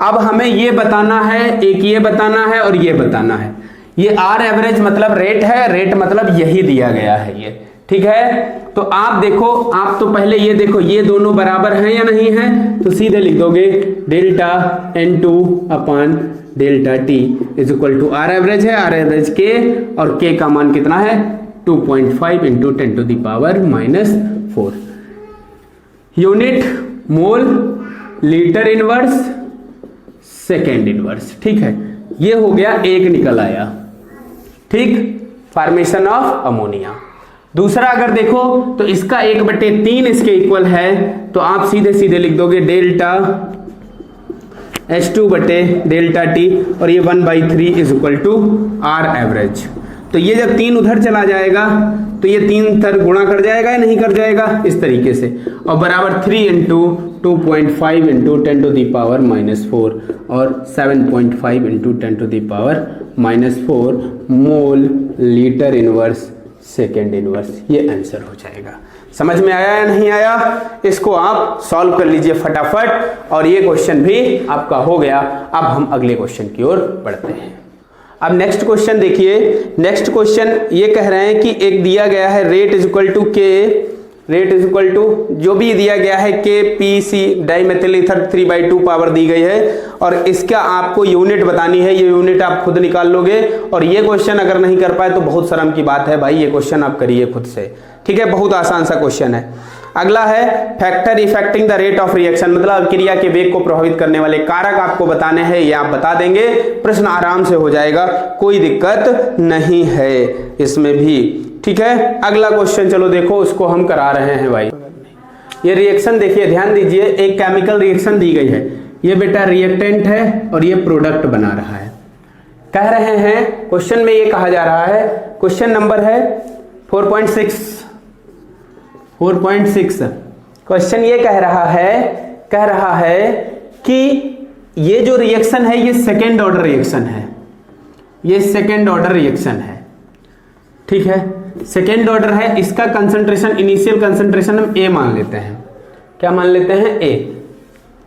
अब हमें ये बताना है, एक ये बताना है और ये बताना है। ये आर एवरेज मतलब रेट है, रेट मतलब यही दिया गया है ये, ठीक है। तो आप देखो, आप तो पहले ये देखो ये दोनों बराबर हैं या नहीं है, तो सीधे लिख दोगे delta N2 upon delta T is equal to R average है, आर एवरेज के, और के का मान कितना है 2.5 into 10⁻⁻4 unit mole litre inverse second inverse. ठीक है, ये हो गया, एक निकल आया, ठीक, फॉर्मेशन ऑफ अमोनिया। दूसरा अगर देखो तो इसका 1/3 इसके इक्वल है, तो आप सीधे सीधे लिख दोगे डेल्टा H2 बटे डेल्टा T, और ये 1/3 is equal to R average. तो ये जब 3 उधर चला जाएगा तो ये 3 तर गुणा कर जाएगा या नहीं कर जाएगा, इस तरीके से, और बराबर 3 इंटू 2.5 इंटू 10⁻⁻4 और 7.5 इंटू 10⁻⁻4 मोल लीटर इनवर्स सेकेंड इनवर्स, ये आंसर हो जाएगा। समझ में आया या नहीं आया? इसको आप सॉल्व कर लीजिए फटाफट, और ये क्वेश्चन भी आपका हो गया। अब हम अगले क्वेश्चन की ओर बढ़ते हैं। अब नेक्स्ट क्वेश्चन देखिए, नेक्स्ट क्वेश्चन ये कह रहे हैं कि एक दिया गया है rate is equal to k, rate is equal to जो भी दिया गया है k P C dimethyl ether 3/2 power दी गई है, और इसका आपको यूनिट बतानी है। ये यूनिट आप खुद निकाल लोगे, और ये क्वेश्चन अगर नहीं कर पाए तो बहुत शर्म की बात है भाई, ये क्वेश्चन आप करिए खुद से, ठीक है, बहुत आसान सा क्वेश्चन है। अगला है factor affecting the rate of reaction, मतलब क्रिया के वेग को प्रभावित करने वाले कारक आपको बताने हैं, ये आप बता देंगे, प्रश्न आराम से हो जाएगा, कोई दिक्कत नहीं है इसमें भी, ठीक है। अगला क्वेश्चन चलो देखो, उसको हम करा रहे हैं भाई। ये रिएक्शन देखिए, ध्यान दीजिए, एक केमिकल रिएक्शन दी गई है, ये बेटा रिएक्टेंट है और ये प्रोडक्ट बना रहा है। कह रहे हैं क्वेश्चन में ये कहा जा रहा है, क्वेश्चन नंबर है 4.6 क्वेश्चन ये कह रहा है कि ये जो रिएक्शन है ये सेकेंड ऑर्डर रिएक्शन है, ये सेकेंड ऑर्डर रिएक्शन है, ठीक है, सेकेंड ऑर्डर है। इसका कंसंट्रेशन, इनिशियल कंसंट्रेशन हम ए मान लेते हैं, क्या मान लेते हैं, ए,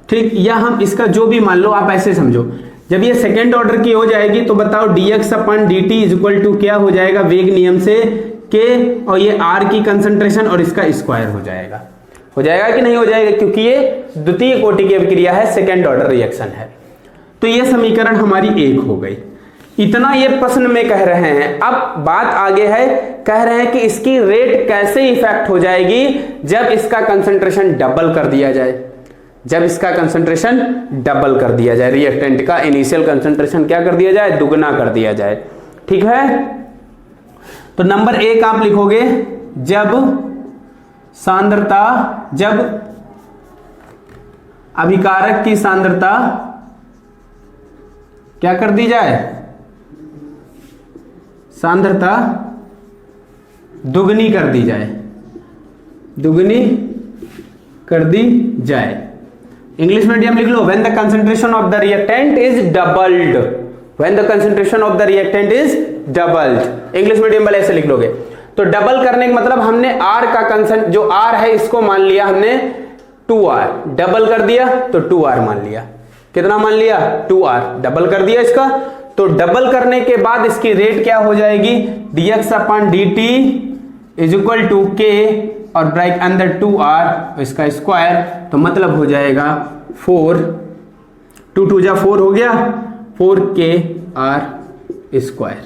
ठीक, या हम इसका जो भी मान लो, आप ऐसे समझो, जब ये सेकेंड ऑर्डर की हो जाएगी तो बताओ dx अपॉन dt इज इक्वल टू क्या हो जाएगा, वेग नियम से के, और ये r की कंसंट्रेशन और इसका स्क्वायर हो जाएगा कि नहीं हो जाएगा, क्योंकि ये द्वितीय कोटि की अभिक्रिया है, सेकेंड ऑर्डर रिएक्शन है। तो ये समीकरण हमारी एक हो गई। इतना ये प्रश्न में कह रहे हैं। अब बात आगे है, कह रहे हैं कि इसकी रेट कैसे इफेक्ट हो जाएगी जब इसका कंसंट्रेशन डबल कर दिया जाए, जब इसका कंसंट्रेशन डबल कर दिया जाए, रिएक्टेंट का इनिशियल कंसंट्रेशन क्या कर दिया जाए, दुगना कर दिया जाए, ठीक है। तो नंबर 1 आप लिखोगे, जब सांद्रता, जब अभिकारक की सांद्रता क्या कर दी जाए, सांद्रता दुगनी कर दी जाए, दुगनी कर दी जाए। इंग्लिश मीडियम लिख लो, when the concentration of the reactant is doubled, when the concentration of the reactant is doubled, English medium वाले ऐसे लिख लोगे। तो डबल करने का मतलब हमने R का जो R है इसको मान लिया हमने 2R, डबल कर दिया तो 2R मान लिया, कितना मान लिया 2r, डबल कर दिया इसका। तो डबल करने के बाद इसकी रेट क्या हो जाएगी dx अपॉन dt is equal to k और ब्रैकेट अंदर 2r इसका स्क्वायर, तो मतलब हो जाएगा 4, 2 2 जा 4 हो गया, 4kr स्क्वायर।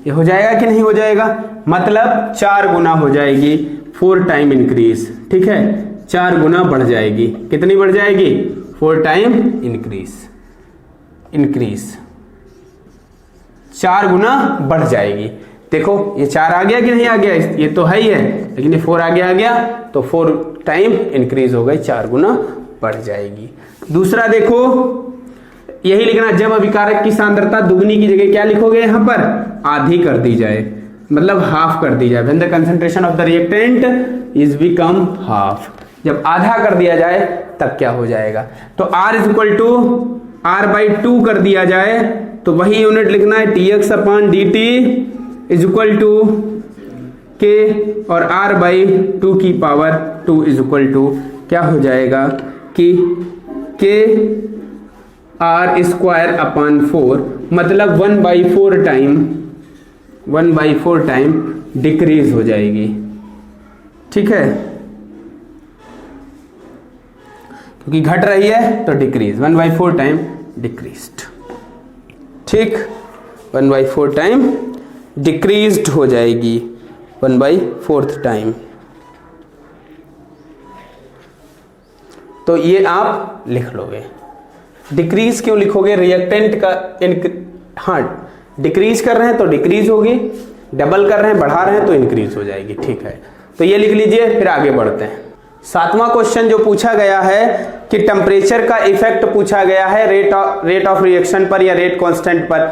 ये हो जाएगा कि नहीं हो जाएगा, मतलब 4 गुना हो जाएगी, 4 टाइम इंक्रीज। ठीक है, 4 गुना बढ़ जाएगी। कितनी बढ़ जाएगी 4 टाइम इंक्रीज 4 गुना बढ़ जाएगी। देखो ये 4 आ गया कि नहीं आ गया, ये तो है ही है, लेकिन ये 4 आगे आ गया तो 4 टाइम इंक्रीज हो गई, 4 गुना बढ़ जाएगी। दूसरा देखो यही लिखना, जब अभिकारक की सांद्रता दुगनी की जगह क्या लिखोगे यहाँ पर आधी कर दी जाए, मतलब हाफ कर दी जाए। When the concentration of the reactant is become half, जब आधा कर दिया जाए तब क्या हो जाएगा, तो R is equal to R/2 कर दिया जाए, तो वही यूनिट लिखना है dx अपॉन dt is equal to k और R/2 की पावर 2 इज इक्वल टू क्या हो जाएगा कि k r स्क्वायर अपॉन 4, मतलब 1/4 टाइम डिक्रीज हो जाएगी। ठीक है, क्योंकि घट रही है तो डिक्रीज, 1/4 टाइम डिक्रीज्ड। ठीक, 1/4 टाइम डिक्रीज्ड हो जाएगी, 1/4 टाइम। तो ये आप लिख लोगे। डिक्रीज क्यों लिखोगे, रिएक्टेंट का हाँ डिक्रीज कर रहे हैं तो डिक्रीज होगी, डबल कर रहे हैं बढ़ा रहे हैं तो इंक्रीज हो जाएगी। ठीक है, तो ये लिख लीजिए, फिर आगे बढ़ते हैं। 7वां क्वेश्चन जो पूछा गया है कि टेम्परेचर का इफेक्ट पूछा गया है रेट ऑफ रिएक्शन पर या रेट कांस्टेंट पर,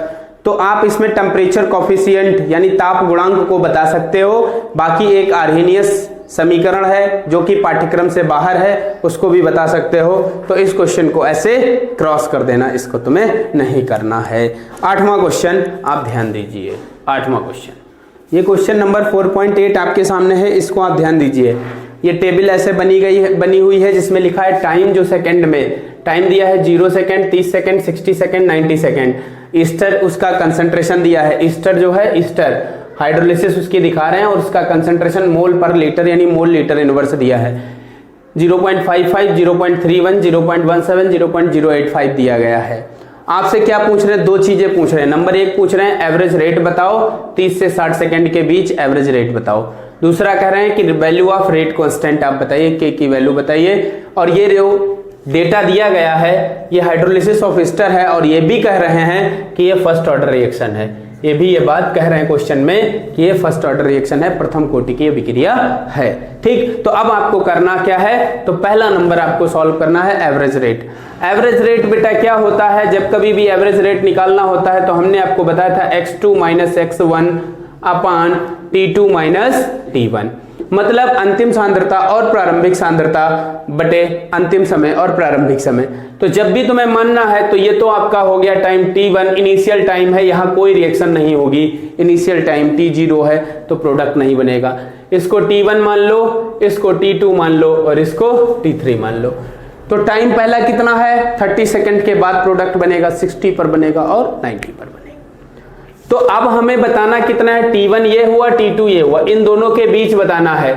तो आप इसमें टेम्परेचर कॉफिशिएंट यानी ताप गुणांक को बता सकते हो। बाकी एक आर्हेनियस समीकरण है जो कि पाठ्यक्रम से बाहर है, उसको भी बता सकते हो। तो इस क्वेश्चन को ऐसे क्रॉस कर देना, इसको तुम्हें नहीं करना है। 8वां क्वेश्चन आप ध्यान दीजिए। 8वां क्वेश्चन, ये क्वेश्चन नंबर 4.8 आपके सामने है, इसको आप ध्यान दीजिए। ये टेबल ऐसे बनी हुई है जिसमें लिखा है टाइम, जो सेकंड में टाइम दिया है 0 second, 30 second, 60 second, 90 second. Easter उसका कंसंट्रेशन दिया है, ईस्टर जो है ईस्टर हाइड्रोलिसिस उसकी दिखा रहे हैं और उसका कंसंट्रेशन मोल पर लीटर यानी मोल लीटर इनवर्स दिया है 0.55, 0.31, 0.17, 0.085 दिया गया है। आपसे क्या पूछ रहे हैं, 2 चीजें पूछ रहे हैं। नंबर 1 पूछ रहे हैं एवरेज रेट बताओ, 30 से 60 सेकंड के बीच एवरेज रेट बताओ। दूसरा कह रहे हैं कि वैल्यू ऑफ रेट कांस्टेंट आप बताइए, के की वैल्यू बताइए। और ये जो डेटा दिया गया है ये हाइड्रोलिसिस ऑफ ईस्टर है, और ये भी कह रहे हैं कि ये फर्स्ट ऑर्डर रिएक्शन है। ये भी ये बात कह रहे हैं क्वेश्चन में कि ये फर्स्ट ऑर्डर रिएक्शन है, प्रथम कोटि की अभिक्रिया है। ठीक, तो अब आपको करना क्या है, तो पहला नंबर आपको सॉल्व करना है एवरेज रेट। एवरेज रेट बेटा क्या होता है, जब कभी भी एवरेज रेट निकालना होता है तो हमने आपको बताया था x2 माइनस x1 अपान t2 माइनस t1, मतलब अंतिम सांद्रता और प्रारंभिक सांद्रता बटे अंतिम समय और प्रारंभिक समय। तो जब भी तुम्हें मानना है तो ये तो आपका हो गया टाइम t1, इनिशियल टाइम है, यहाँ कोई रिएक्शन नहीं होगी। इनिशियल टाइम t0 है तो प्रोडक्ट नहीं बनेगा। इसको t1 मान लो, इसको t2 मान लो और इसको t3 मान लो। तो टाइम पहला कितना है 30 सेकंड के बाद प्रोडक्ट बनेगा, 60 पर बनेगा और 90 पर बनेगा। तो अब हमें बताना कितना है, t1 ये हुआ, t2 ये हुआ, इन दोनों के बीच बताना है।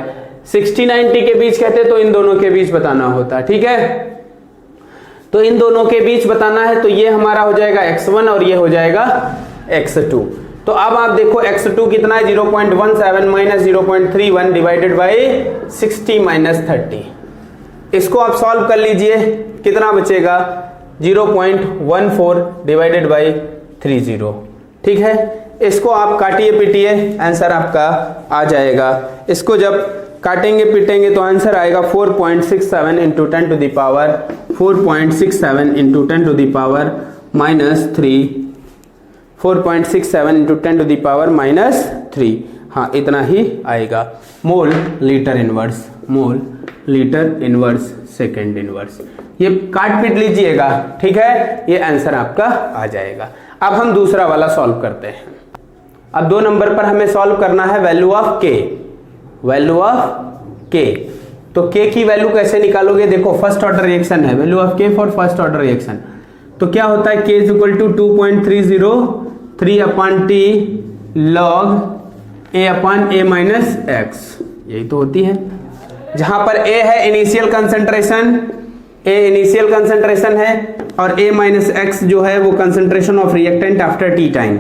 60-90 के बीच कहते तो इन दोनों के बीच बताना होता। ठीक है, तो इन दोनों के बीच बताना है, तो ये हमारा हो जाएगा x1 और ये हो जाएगा x2। तो अब आप देखो x2 कितना है 0.17 माइनस 0.31 डिवाइडेड बाई 60 माइनस 30। इसको आप सॉल्व कर लीजिए, कितना बचेगा 0.14 डिवाइडेड बाई 30। ठीक है, इसको आप काटिए पीटिए, आंसर आपका आ जाएगा। इसको जब काटेंगे पीटेंगे तो आंसर आएगा 4.67 into 10 to the power 4.67 into 10 to the power minus 3, 4.67 into 10 to the power minus 3। हाँ, इतना ही आएगा। Mole litre inverse, mole litre inverse second inverse, ये काट पीट लीजिएगा। ठीक है, ये आंसर आपका आ जाएगा। अब हम दूसरा वाला सॉल्व करते हैं। अब 2 नंबर पर हमें सॉल्व करना है value of K, value of K. तो के की वैल्यू कैसे निकालोगे, देखो फर्स्ट ऑर्डर रिएक्शन है, value of K for first order reaction. तो क्या होता है, k is equal to 2.303/t log a/a minus X, यही तो होती है। जहां पर a है initial concentration, a initial concentration है और a माइनस एक्स जो है वो concentration of reactant after T time.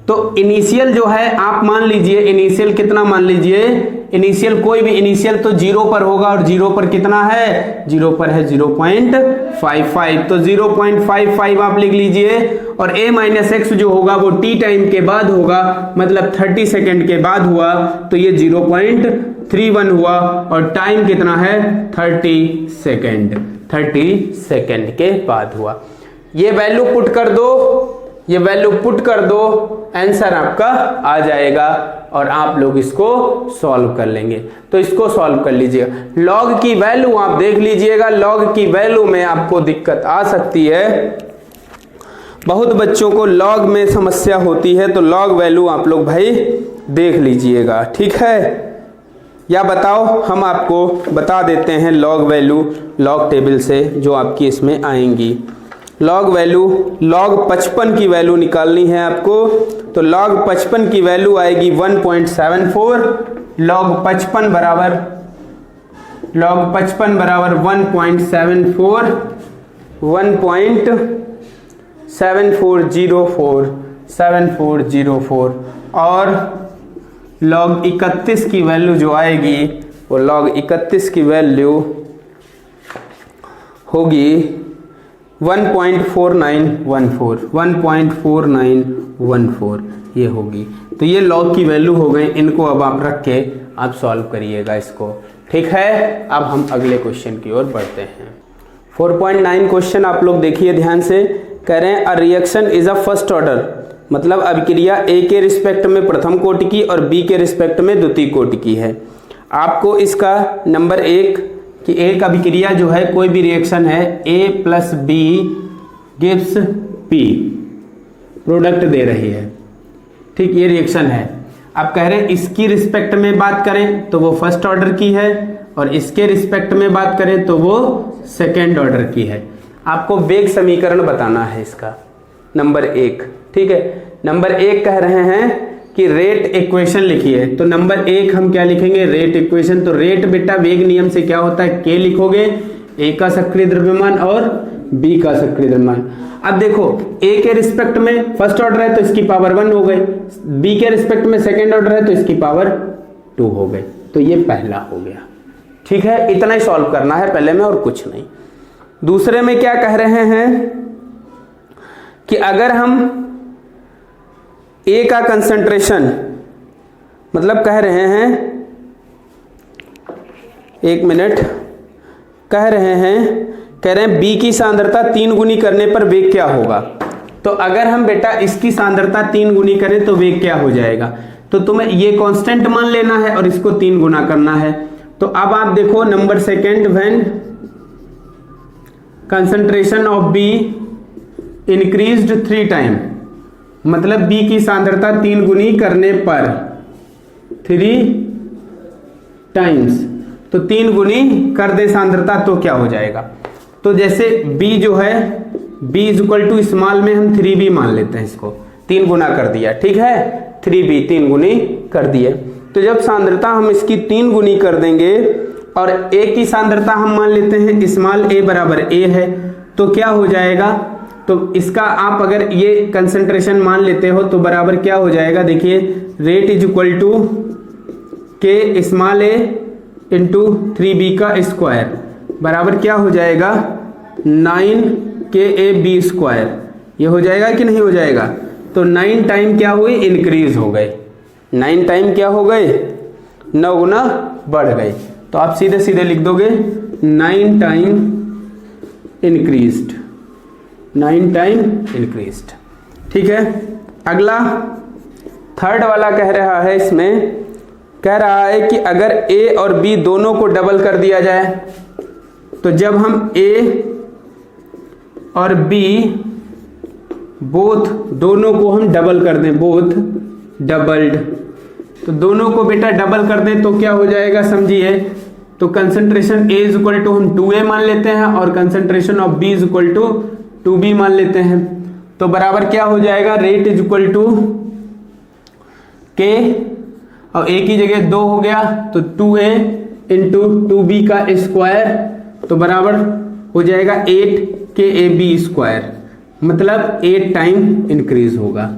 तो इनिशियल जो है आप मान लीजिए, इनिशियल कितना मान लीजिए, इनिशियल कोई भी इनिशियल तो 0 पर होगा, और 0 पर कितना है, 0 पर है 0.55, तो 0.55 आप लिख लीजिए। और a माइनस एक्स जो होगा वो टी टाइम के बाद होगा, मतलब 30 सेकेंड के बाद हुआ, तो ये 0.31 हुआ, और टाइम कितना है 30 सेकेंड के बाद हुआ। ये वैल्यू पुट कर दो, ये वैल्यू पुट कर दो, आंसर आपका आ जाएगा और आप लोग इसको सॉल्व कर लेंगे। तो इसको सॉल्व कर लीजिएगा। लॉग की वैल्यू आप देख लीजिएगा, लॉग की वैल्यू में आपको दिक्कत आ सकती है, बहुत बच्चों को लॉग में समस्या होती है, तो लॉग वैल्यू आप लोग भाई देख लीजिएगा, ठीक है। या बताओ, हम आपको बता देते हैं लॉग वैल्यू लॉग टेबल से जो आपकी इसमें आएंगी। लॉग वैल्यू, लॉग 55 की वैल्यू निकालनी है आपको, तो लॉग 55 की वैल्यू आएगी 1.74, लॉग 55 बराबर 1.74, 1.7404, और लॉग 31 की वैल्यू जो आएगी वो लॉग 31 की वैल्यू होगी 1.4914, ये होगी। तो ये लॉग की वैल्यू हो गई, इनको अब आप रख के आप सॉल्व करिएगा इसको, ठीक है। अब हम अगले क्वेश्चन की ओर बढ़ते हैं। 4.9 क्वेश्चन आप लोग देखिए ध्यान से। कह रहे हैं a reaction is a first order, मतलब अभिक्रिया ए के रिस्पेक्ट में प्रथम कोटि की और बी के रिस्पेक्ट में द्वितीय कोटि की है। आपको इसका नंबर 1 कि एक अभिक्रिया जो है, कोई भी रिएक्शन है, A plus B gives P, product दे रही है, ठीक, ये रिएक्शन है। आप कह रहे हैं इसकी रिस्पेक्ट में बात करें तो वो फर्स्ट ऑर्डर की है, और इसके रिस्पेक्ट में बात करें तो वो सेकेंड ऑर्डर की है। आपको वेग समीकरण बताना है इसका, नंबर 1, ठीक है। नंबर 1 कह रहे हैं कि रेट इक्वेशन लिखिए, तो नंबर 1 हम क्या लिखेंगे, रेट इक्वेशन। तो रेट बेटा वेग नियम से क्या होता है, के लिखोगे, ए का सक्रिय द्रव्यमान और बी का सक्रिय द्रव्यमान। अब देखो ए के रिस्पेक्ट में फर्स्ट ऑर्डर है तो इसकी पावर 1 हो गई, बी के रिस्पेक्ट में सेकेंड ऑर्डर है तो इसकी पावर 2 हो गई, तो ये पहला हो गया, ठीक है। इतना ही सॉल्व करना है पहले में, और कुछ नहीं। दूसरे में क्या कह रहे हैं कि अगर हम ए का कंसंट्रेशन, मतलब कह रहे हैं, एक मिनट, कह रहे हैं बी की सांद्रता 3 गुनी करने पर वेग क्या होगा। तो अगर हम बेटा इसकी सांद्रता 3 गुनी करें तो वेग क्या हो जाएगा, तो तुम्हें ये कांस्टेंट मान लेना है और इसको 3 गुना करना है। तो अब आप देखो number second, when concentration of be increased 3 time, मतलब बी की सांद्रता 3 गुनी करने पर 3 टाइम्स, तो 3 गुनी कर दे सांद्रता तो क्या हो जाएगा। तो जैसे b जो है, b is equal to small में हम 3b मान लेते हैं, इसको 3 गुना कर दिया, ठीक है, 3b 3 गुनी कर दिए। तो जब सांद्रता हम इसकी 3 गुनी कर देंगे और a की सांद्रता हम मान लेते हैं स्मॉल a बराबर a है, तो क्या हो जाएगा, तो इसका आप अगर ये कंसंट्रेशन मान लेते हो तो बराबर क्या हो जाएगा, देखिए, रेट इज इक्वल टू के स्मॉल ए इंटू 3b का स्क्वायर बराबर क्या हो जाएगा, 9 स्क्वायर। ये हो जाएगा कि नहीं हो जाएगा। तो 9 टाइम क्या हुई, इंक्रीज हो गए, 9 टाइम क्या हो गए, 9 गुना बढ़ गए। तो आप सीधे सीधे लिख दोगे 9 टाइम इंक्रीज्ड, 9 टाइम इंक्रीज्ड, ठीक है। अगला थर्ड वाला कह रहा है, इसमें कह रहा है कि अगर A और B दोनों को डबल कर दिया जाए, तो जब हम A और B बोथ दोनों को हम डबल कर दें, बोथ डबल्ड, तो दोनों को बेटा डबल कर दें तो क्या हो जाएगा, समझिए। तो concentration A is equal to हम 2A मान लेते हैं और concentration of B is equal to 2b मान लेते हैं, तो बराबर क्या हो जाएगा, रेट इज इक्वल टू के, और a की जगह 2 हो गया तो 2a इंटू 2b का स्क्वायर, तो बराबर हो जाएगा 8 स्क्वायर, मतलब 8 टाइम इंक्रीज होगा,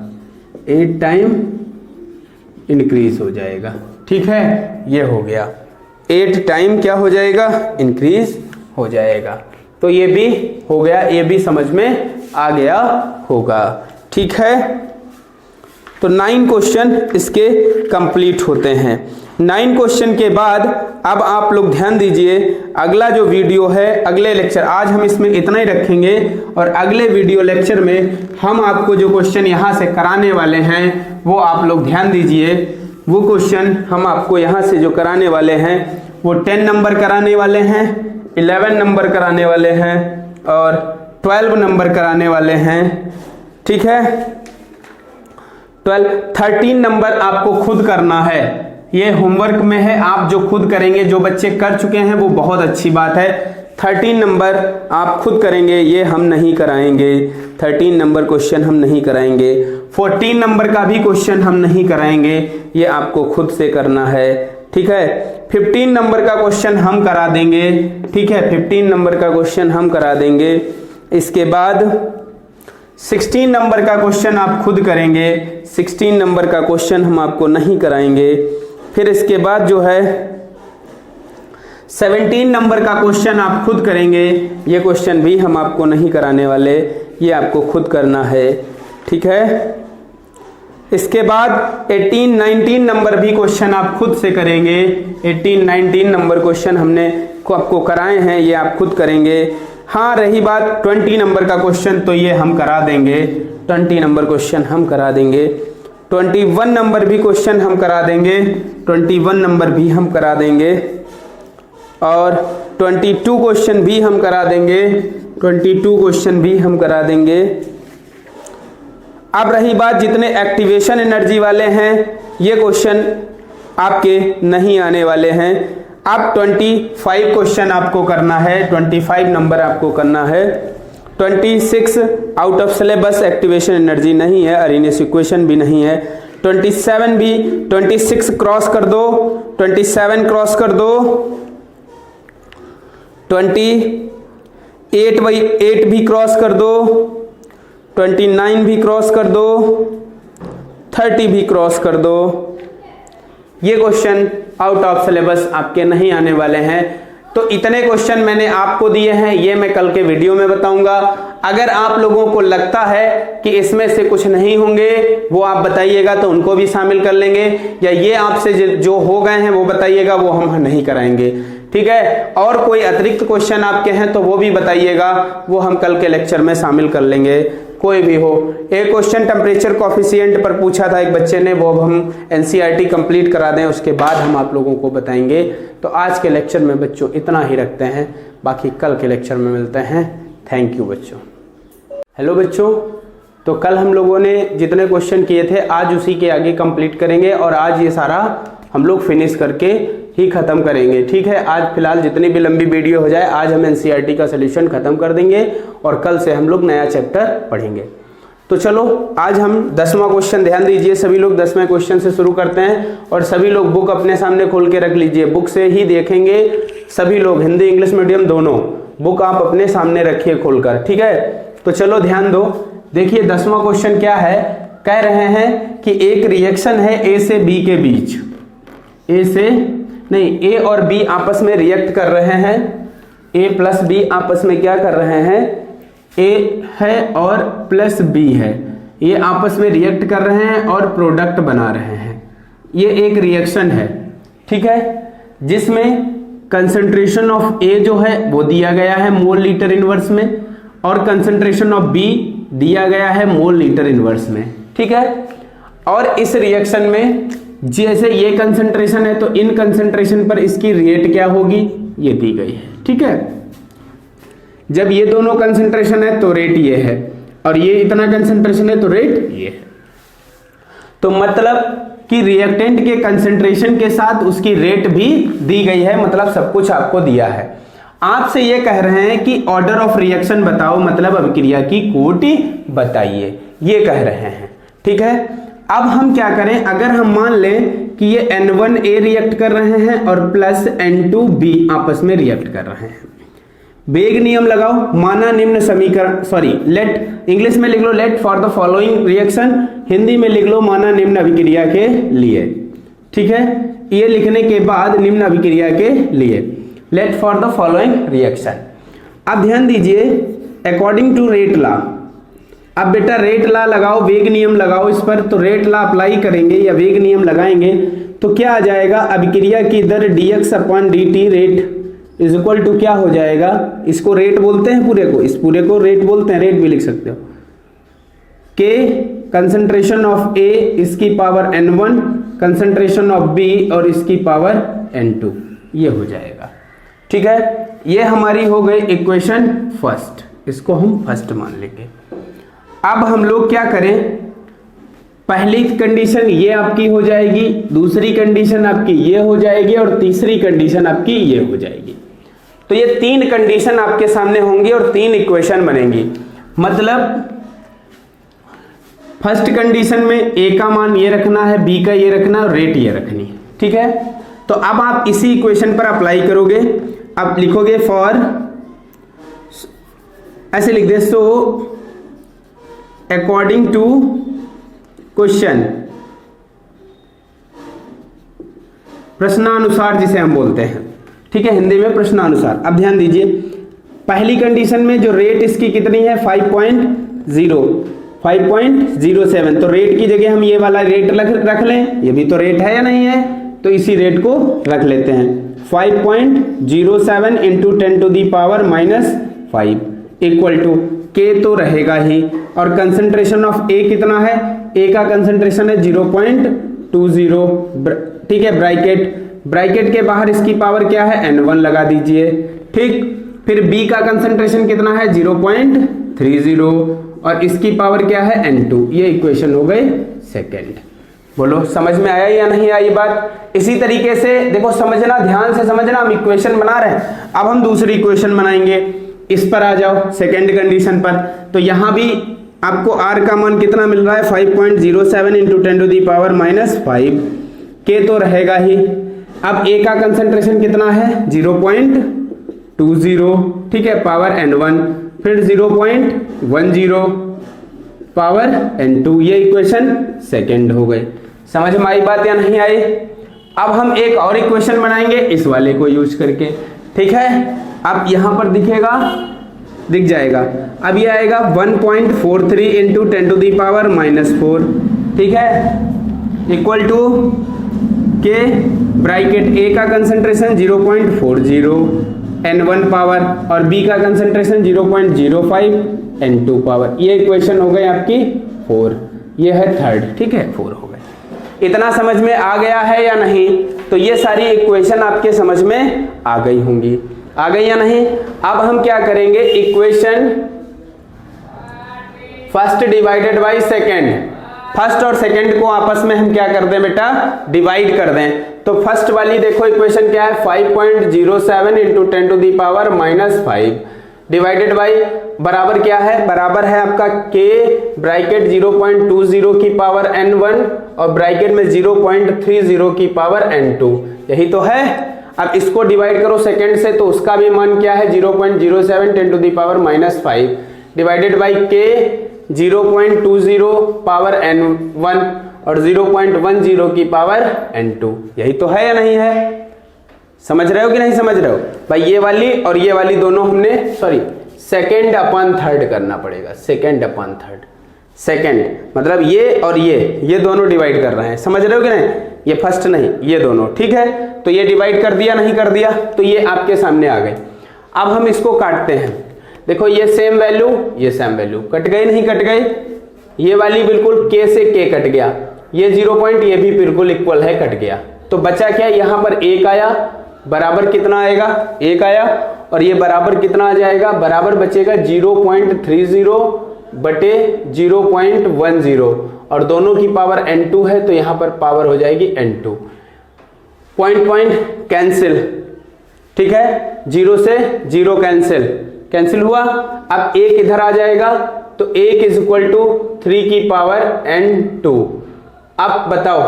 8 टाइम इंक्रीज हो जाएगा। ठीक है, ये हो गया 8 टाइम क्या हो जाएगा, इंक्रीज हो जाएगा। तो ये भी हो गया, ये भी समझ में आ गया होगा। ठीक है, तो 9 क्वेश्चन इसके कंप्लीट होते हैं। 9 क्वेश्चन के बाद अब आप लोग ध्यान दीजिए, अगला जो वीडियो है, अगले लेक्चर, आज हम इसमें इतना ही रखेंगे, और अगले वीडियो लेक्चर में हम आपको जो क्वेश्चन यहाँ से कराने वाले हैं वो आप लोग ध्यान दीजिए। वो क्वेश्चन हम आपको यहाँ से जो कराने वाले हैं वो 10 नंबर कराने वाले हैं, 11 नंबर कराने वाले हैं और 12 नंबर कराने वाले हैं। ठीक है, 13 नंबर आपको खुद करना है, ये होमवर्क में है, आप जो खुद करेंगे, जो बच्चे कर चुके हैं वो बहुत अच्छी बात है। 13 नंबर आप खुद करेंगे, ये हम नहीं कराएंगे, 13 नंबर क्वेश्चन हम नहीं कराएंगे। 14 नंबर का भी क्वेश्चन हम नहीं कराएंगे, ये आपको खुद से करना है। ठीक है, 15 नंबर का क्वेश्चन हम करा देंगे। ठीक है, 15 नंबर का क्वेश्चन हम करा देंगे। इसके बाद 16 नंबर का क्वेश्चन आप खुद करेंगे, 16 नंबर का क्वेश्चन हम आपको नहीं कराएंगे। फिर इसके बाद जो है 17 नंबर का क्वेश्चन आप खुद करेंगे, ये क्वेश्चन भी हम आपको नहीं कराने वाले, ये आपको खुद करना है। ठीक है, इसके बाद 18, 19 नंबर भी क्वेश्चन आप खुद से करेंगे। 18, 19 नंबर क्वेश्चन हमने आपको कराए हैं, ये आप खुद करेंगे। हाँ, रही बात 20 नंबर का क्वेश्चन, तो ये हम करा देंगे, 20 नंबर क्वेश्चन हम करा देंगे। 21 नंबर भी क्वेश्चन हम करा देंगे, 21 नंबर भी हम करा देंगे। और 22 क्वेश्चन भी हम करा देंगे, 22 क्वेश्चन भी हम करा देंगे। अब रही बात जितने एक्टिवेशन एनर्जी वाले हैं, ये क्वेश्चन आपके नहीं आने वाले हैं। अब 25 क्वेश्चन आपको करना है, 25 नंबर आपको करना है। 26 out of syllabus activation energy नहीं है, अरेनियस इक्वेशन भी नहीं है। 27 भी, 26 क्रॉस कर दो, 27 क्रॉस कर दो, 28 भी क्रॉस कर दो, 29 भी क्रॉस कर दो, 30 भी क्रॉस कर दो। ये क्वेश्चन आउट ऑफ सिलेबस आपके नहीं आने वाले हैं। तो इतने क्वेश्चन मैंने आपको दिए हैं, ये मैं कल के वीडियो में बताऊंगा। अगर आप लोगों को लगता है कि इसमें से कुछ नहीं होंगे, वो आप बताइएगा तो उनको भी शामिल कर लेंगे, या ये आपसे जो हो गए हैं वो बताइएगा, वो हम नहीं कराएंगे। ठीक है, और कोई अतिरिक्त क्वेश्चन आपके हैं तो वो भी बताइएगा, वो हम कल के लेक्चर में शामिल कर लेंगे, कोई भी हो। एक क्वेश्चन टेम्परेचर कोफिशिएंट पर पूछा था एक बच्चे ने, वो अब हम एनसीईआरटी कंप्लीट करा दें, उसके बाद हम आप लोगों को बताएंगे। तो आज के लेक्चर में बच्चों इतना ही रखते हैं, बाकी कल के लेक्चर में मिलते हैं। थैंक यू बच्चों। हेलो बच्चों, तो कल हम लोगों ने जितने क्वेश्चन किए थे आज उसी के आगे कंप्लीट करेंगे, और आज ये सारा हम लोग फिनिश करके ही खत्म करेंगे। ठीक है, आज फिलहाल जितनी भी लंबी वीडियो हो जाए, आज हम एनसीईआरटी का सोल्यूशन खत्म कर देंगे और कल से हम लोग नया चैप्टर पढ़ेंगे। तो चलो आज हम 10वां क्वेश्चन, ध्यान दीजिए सभी लोग, 10वें क्वेश्चन से शुरू करते हैं। और सभी लोग बुक अपने सामने खोल के रख लीजिए, बुक से ही देखेंगे सभी लोग, हिंदी इंग्लिश मीडियम दोनों, बुक आप अपने सामने रखिए खोलकर। ठीक है, तो चलो ध्यान दो। देखिए 10वां क्वेश्चन क्या है, कह रहे हैं कि एक रिएक्शन है ए से बी के बीच, ए और बी आपस में रिएक्ट कर रहे हैं, ए प्लस बी आपस में क्या कर रहे हैं, ए है और प्लस बी है, ये आपस में रिएक्ट कर रहे हैं और प्रोडक्ट बना रहे हैं। ये एक रिएक्शन है, ठीक है, जिसमें कंसंट्रेशन ऑफ ए जो है वो दिया गया है मोल लीटर इनवर्स में, और कंसंट्रेशन ऑफ बी दिया गया है मोल लीटर इनवर्स में। ठीक है, और इस रिएक्शन में जैसे ये कंसंट्रेशन है तो इन कंसंट्रेशन पर इसकी रेट क्या होगी, ये दी गई है। ठीक है, जब ये दोनों कंसंट्रेशन है तो रेट ये है, और ये इतना कंसंट्रेशन है तो रेट ये है। तो मतलब कि रिएक्टेंट के कंसंट्रेशन के साथ उसकी रेट भी दी गई है, मतलब सब कुछ आपको दिया है। आपसे ये कह रहे हैं कि ऑर्डर ऑफ रिएक्शन बताओ, मतलब अभिक्रिया की कोटि बताइए, ये कह रहे हैं। ठीक है, अब हम क्या करें, अगर हम मान लें कि ये N1A रिएक्ट कर रहे हैं और प्लस N2B आपस में रिएक्ट कर रहे हैं, वेग नियम लगाओ, माना निम्न समीकरण, सॉरी लेट, इंग्लिश में लिख लो let for the following reaction, Hindi में लिख लो माना निम्न अभिक्रिया के लिए। ठीक है, ये लिखने के बाद निम्न अभिक्रिया के लिए let for the following reaction. अब ध्यान दीजिए, अकॉर्डिंग टू रेट लॉ, अब बेटा रेट लॉ लगाओ, वेग नियम लगाओ इस पर, तो रेट लॉ अप्लाई करेंगे या वेग नियम लगाएंगे तो क्या आ जाएगा, अभिक्रिया की दर dx/dt rate is equal to क्या हो जाएगा, इसको रेट बोलते हैं पूरे को, इस पूरे को रेट बोलते हैं, रेट भी लिख सकते हो, के कंसंट्रेशन ऑफ A इसकी power N1 concentration of B और इसकी पावर N2, ये हो जाएगा। ठीक है, ये हमारी हो गई इक्वेशन फर्स्ट, इसको हम फर्स्ट मान लेंगे। अब हम लोग क्या करें, पहली कंडीशन ये आपकी हो जाएगी, दूसरी कंडीशन आपकी ये हो जाएगी और तीसरी कंडीशन आपकी ये हो जाएगी। तो ये तीन कंडीशन आपके सामने होंगी और तीन इक्वेशन बनेंगी। मतलब फर्स्ट कंडीशन में A का मान ये रखना है, B का ये रखना है और रेट ये रखनी है। ठीक है, तो अब आप इसी इक्वेशन पर अप्लाई करोगे। अब लिखोगे फॉर, ऐसे लिख दे, सो अकॉर्डिंग टू क्वेश्चन, प्रश्नानुसार जिसे हम बोलते हैं। ठीक है, हिंदी में प्रश्नानुसार। अब ध्यान दीजिए, पहली कंडीशन में जो रेट इसकी कितनी है 5.07, तो रेट की जगह हम ये वाला रेट रख लें, ये भी तो रेट है या नहीं है, तो इसी रेट को रख लेते हैं। 5.07 इंटू 10⁻⁻5 इक्वल टू के तो रहेगा ही, और कंसंट्रेशन ऑफ ए कितना है, ए का कंसंट्रेशन है 0.20। ठीक है, ब्रैकेट के बाहर इसकी पावर क्या है N1 लगा दीजिए। ठीक, फिर B का कंसंट्रेशन कितना है 0.30 और इसकी पावर क्या है N2। ये इक्वेशन हो गई सेकेंड। बोलो समझ में आया या नहीं आई बात। इसी तरीके से देखो, समझना, ध्यान से समझना, हम इक्वेशन बना रहे हैं, अब हम दूसरी इक्वेशन बनाएंगे। इस पर आ जाओ, सेकेंड कंडीशन पर, तो यहां भी आपको R का मान कितना मिल रहा है 5.07 इंटू 10⁻⁻5, के तो रहेगा ही। अब A का कंसंट्रेशन कितना है 0.20, ठीक है, पावर N1, फिर 0.10 पावर N2। ये इक्वेशन सेकेंड हो गई। समझ में आई बात या नहीं आई। अब हम एक और इक्वेशन बनाएंगे इस वाले को यूज करके। ठीक है, अब यहां पर दिख जाएगा। अब ये आएगा 1.43 इंटू 10⁻⁻4, ठीक है, इक्वल टू के ब्रैकेट A का कंसंट्रेशन 0.40 N1 पावर और B का कंसंट्रेशन 0.05 N2 पावर। ये इक्वेशन हो गई आपकी 4, ये है थर्ड। ठीक है, 4 हो गए। इतना समझ में आ गया है या नहीं। तो ये सारी इक्वेशन आपके समझ में आ गई होंगी, आ गई या नहीं। अब हम क्या करेंगे, equation first divided by second, first और सेकेंड को आपस में हम क्या कर दें बेटा, डिवाइड कर दें। तो फर्स्ट वाली देखो इक्वेशन क्या है 5.07 इंटू 10⁻⁻5 डिवाइडेड बाई बराबर क्या है, बराबर है आपका के ब्रैकेट 0.20 की पावर N1 और ब्रैकेट में 0.30 की पावर N2, यही तो है। अब इसको डिवाइड करो सेकेंड से, तो उसका भी मान क्या है 0.07 10⁻⁻5 डिवाइडेड बाई के 0.20 पावर N1 और 0.10 की पावर N2, यही तो है या नहीं है। समझ रहे हो कि नहीं समझ रहे हो भाई। ये वाली और ये वाली दोनों हमने सेकेंड अपॉन थर्ड करना पड़ेगा, सेकेंड अपॉन थर्ड। सेकेंड मतलब ये और ये दोनों डिवाइड कर रहे हैं, समझ रहे हो कि नहीं। ये फर्स्ट नहीं, ये दोनों, ठीक है। तो ये डिवाइड कर दिया, नहीं कर दिया, तो ये आपके सामने आ गए। अब हम इसको काटते हैं। देखो ये सेम वैल्यू, ये सेम वैल्यू, कट गई नहीं कट गई। ये वाली बिल्कुल के से के कट गया, ये 0 पॉइंट ये भी बिल्कुल इक्वल है, कट गया। तो बचा क्या, यहां पर 1 आया, बराबर कितना आएगा 1 आया, और ये बराबर कितना आ जाएगा, बराबर बचेगा 0.30 बटे 0.10 और दोनों की पावर N2 है, तो यहां पर पावर हो जाएगी N2। पॉइंट पॉइंट कैंसिल, ठीक है, 0 से 0 कैंसिल हुआ। अब 1 इधर आ जाएगा तो 1 इज इक्वल टू 3 की पावर n2। अब बताओ,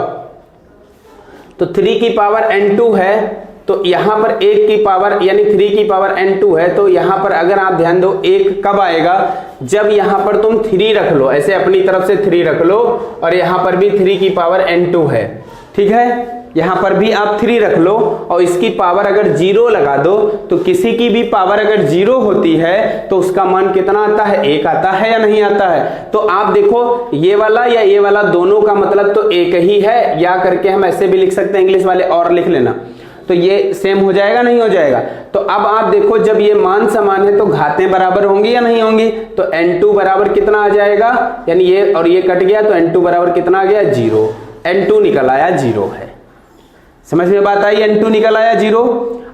तो 3 की पावर n2 है तो यहां पर 1 की पावर यानी 3 की पावर n2 है, तो यहां पर अगर आप ध्यान दो 1 कब आएगा, जब यहां पर तुम 3 रख लो, ऐसे अपनी तरफ से 3 रख लो और यहां पर भी 3 की पावर n2 है, ठीक है, यहां पर भी आप 3 रख लो और इसकी पावर अगर 0 लगा दो, तो किसी की भी पावर अगर 0 होती है तो उसका मान कितना आता है, 1 आता है या नहीं आता है। तो आप देखो ये वाला या ये वाला दोनों का मतलब तो एक ही है, या करके हम ऐसे भी लिख सकते हैं, इंग्लिश वाले और लिख लेना, तो ये सेम हो जाएगा नहीं हो जाएगा। तो अब आप देखो जब ये मान समान है तो घातें बराबर होंगी या नहीं होंगी, तो n2 बराबर कितना आ जाएगा, यानी ये और ये कट गया तो n2 बराबर कितना आ गया, 0। n2 निकल आया 0 है, समझ में बात आई, n2 निकल आया 0।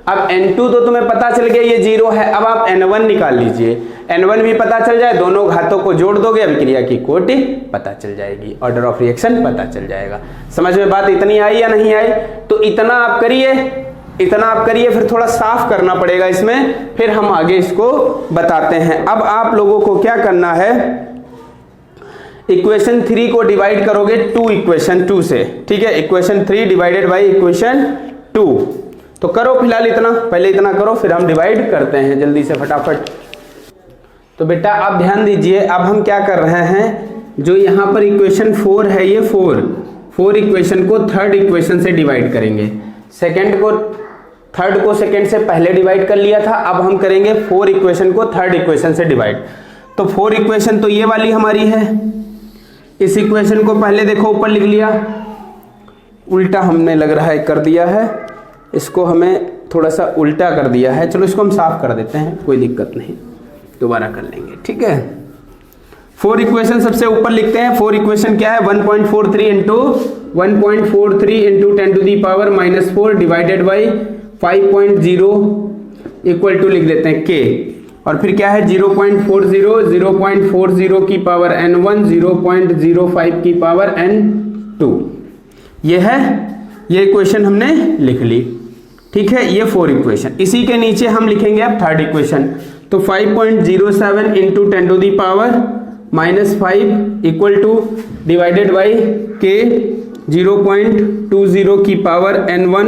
अब n2 तो तुम्हें पता चल गया ये 0 है, अब आप n1 निकाल लीजिए, n1 भी पता चल जाए, दोनों घातों को जोड़ दोगे, अभिक्रिया की कोटि पता चल जाएगी, ऑर्डर ऑफ रिएक्शन पता चल जाएगा। समझ में बात इतनी आई या नहीं आई, तो इतना आप करिए, फिर थोड़ा साफ करना पड़ेगा इसमें, फिर हम आगे इसको बताते हैं। अब आप लोगों को क्या करना है, इक्वेशन 3 को डिवाइड करोगे 2 इक्वेशन 2 से, ठीक है, इक्वेशन 3 डिवाइडेड बाई इक्वेशन 2, तो करो फिलहाल इतना, पहले इतना करो फिर हम डिवाइड करते हैं जल्दी से फटाफट। तो बेटा आप ध्यान दीजिए, अब हम क्या कर रहे हैं, जो यहाँ पर इक्वेशन 4 है, ये 4 इक्वेशन को थर्ड इक्वेशन से डिवाइड करेंगे, थर्ड को सेकंड से पहले डिवाइड कर लिया था, अब हम करेंगे 4 इक्वेशन को थर्ड इक्वेशन से डिवाइड। तो 4 इक्वेशन तो ये वाली हमारी है, इस इक्वेशन को पहले देखो ऊपर लिख लिया, उल्टा हमने लग रहा है कर दिया है, इसको हमें थोड़ा सा उल्टा कर दिया है, चलो इसको हम साफ कर देते हैं, कोई दिक्कत नहीं, दोबारा कर लेंगे, ठीक है। 4 इक्वेशन सबसे ऊपर लिखते हैं, 4 इक्वेशन क्या है, 1.43 into 10 to the power -4 divided by 5.0 equal to लिख देते हैं k, और फिर क्या है 0.40 की पावर n1, 0.05 की पावर n2, ये है, ये इक्वेशन हमने लिख ली, ठीक है, ये 4 इक्वेशन। इसी के नीचे हम लिखेंगे अब थर्ड इक्वेशन, तो 5.07 into 10 to the power -5 equal to divided by k, 0.20 की पावर n1,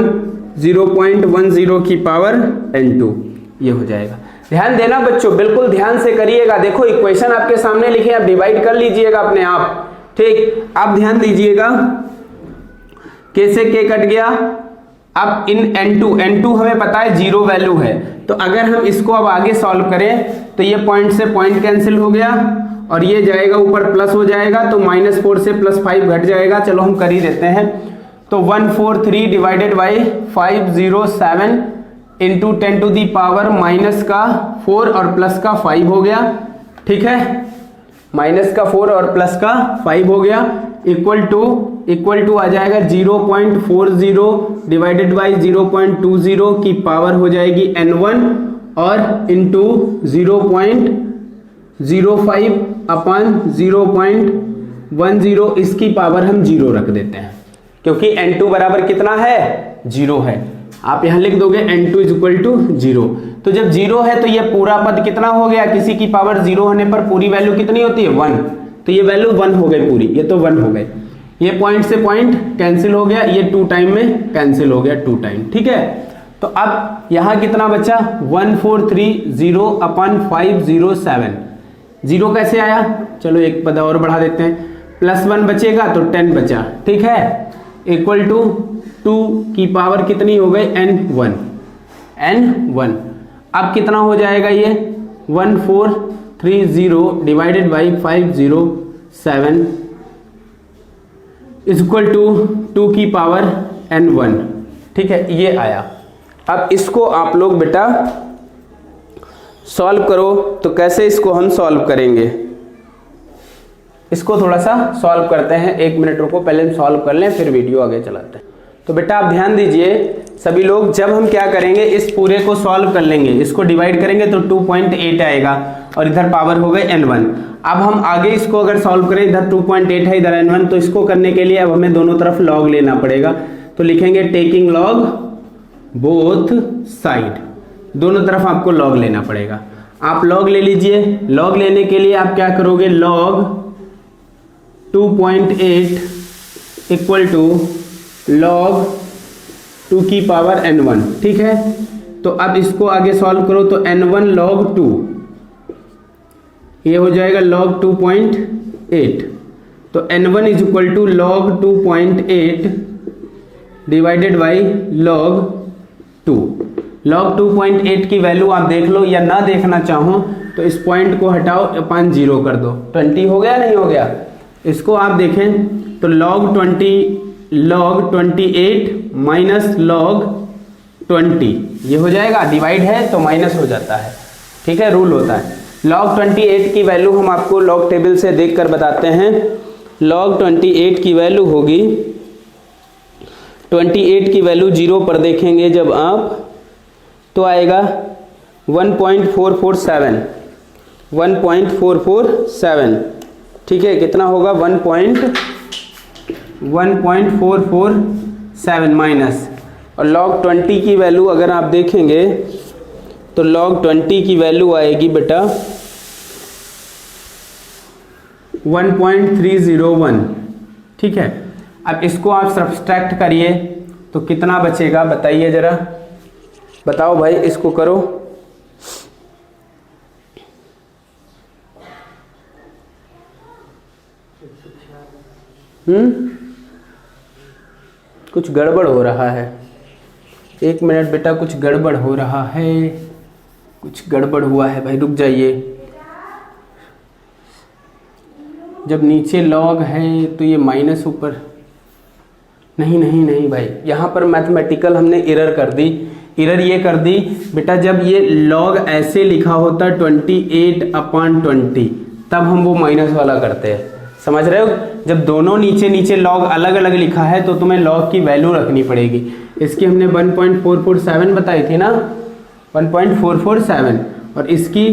0.10 की पावर n2, ये हो जाएगा। ध्यान देना बच्चों, बिल्कुल ध्यान से करिएगा, देखो इक्वेशन आपके सामने लिखे, आप डिवाइड कर लीजिएगा अपने आप, ठीक। आप ध्यान दीजिएगा, कैसे k कट गया, अब इन n2 हमें पता है 0 वैल्यू है, तो अगर हम इसको अब आगे सॉल्व करें तो ये पॉइंट से पॉइंट कैंसिल हो गया और ये जाएगा ऊपर प्लस हो जाएगा, तो -4 से +5 घट जाएगा, चलो हम कर ही देते हैं। तो 143 divided by 507 into 10 to the power -4 और +5 हो गया, ठीक है, -4 और +5 हो गया, इक्वल टू आ जाएगा 0.40 डिवाइडेड बाई 0.20 की पावर हो जाएगी n1 और इंटू 0.05 अपन 0.10, इसकी पावर हम 0 रख देते हैं, क्योंकि n2 बराबर कितना है, 0 है। आप यहां लिख दोगे n2 इज इक्वल टू 0, तो जब 0 है तो ये पूरा पद कितना हो गया, किसी की पावर 0 होने पर पूरी वैल्यू कितनी होती है, 1, तो ये वैल्यू 1 हो गई पूरी, ये तो 1 हो गए, ये पॉइंट से पॉइंट कैंसिल हो गया, ये 2 टाइम में कैंसिल हो गया, 2 टाइम, ठीक है। तो अब यहां कितना बचा, 1430/507, 0 कैसे आया, चलो एक पद और बढ़ा देते हैं, +1 बचेगा तो 10 बचा, ठीक है, इक्वल टू 2 की पावर कितनी हो गई, n1, अब कितना हो जाएगा ये 1430 divided by 507 is equal to 2 की पावर n1, ठीक है, ये आया। अब इसको आप लोग बेटा सॉल्व करो, तो कैसे इसको हम सॉल्व करेंगे, इसको थोड़ा सा सॉल्व करते हैं, 1 मिनट रुको, पहले हम सॉल्व कर लें फिर वीडियो आगे चलाते हैं। तो बेटा आप ध्यान दीजिए सभी लोग, जब हम क्या करेंगे, इस पूरे को सॉल्व कर लेंगे, इसको डिवाइड करेंगे तो 2.8 आएगा और इधर पावर हो गई n1। अब हम आगे इसको अगर सॉल्व करें, इधर 2.8 है, इधर n1, तो इसको करने के लिए अब हमें दोनों तरफ लॉग लेना पड़ेगा, तो लिखेंगे टेकिंग लॉग बोथ साइड, दोनों तरफ आपको लॉग लेना पड़ेगा। आप लॉग ले लीजिए। लॉग लेने के लिए आप क्या करोगे, लॉग 2.8 इक्वल टू लॉग 2 की पावर n1, ठीक है। तो अब इसको आगे सॉल्व करो तो n1 log 2, ये हो जाएगा log 2.8। तो n1 is equal to log 2.8 divided by log 2। log 2.8 की वैल्यू आप देख लो, या ना देखना चाहो तो इस पॉइंट को हटाओ, अपन 0 कर दो। 20 हो गया, नहीं हो गया? इसको आप देखें तो log 28 माइनस log 20, ये हो जाएगा, डिवाइड है तो माइनस हो जाता है, ठीक है, रूल होता है। log 28 की वैल्यू हम आपको लॉग टेबल से देखकर बताते हैं। log 28 की वैल्यू होगी, 28 की वैल्यू 0 पर देखेंगे जब आप, तो आएगा 1.447, ठीक है। कितना होगा, 1.447 माइनस, और log 20 की वैल्यू अगर आप देखेंगे तो log 20 की वैल्यू आएगी बेटा 1.301, ठीक है। अब इसको आप सब्सट्रैक्ट करिए तो कितना बचेगा, बताइए जरा, बताओ भाई, इसको करो। कुछ गड़बड़ हो रहा है, 1 मिनट बेटा, कुछ गड़बड़ हो रहा है, कुछ गड़बड़ हुआ है भाई, रुक जाइए। जब नीचे लॉग है तो ये माइनस ऊपर, नहीं भाई, यहाँ पर मैथमेटिकल हमने एरर कर दी। एरर ये कर दी बेटा, जब ये लॉग ऐसे लिखा होता 28/20, तब हम वो माइनस वाला करते हैं, समझ रहे हो। जब दोनों नीचे लॉग अलग अलग लिखा है तो तुम्हें लॉग की वैल्यू रखनी पड़ेगी। इसकी हमने 1.447 बताई थी ना, 1.447, और इसकी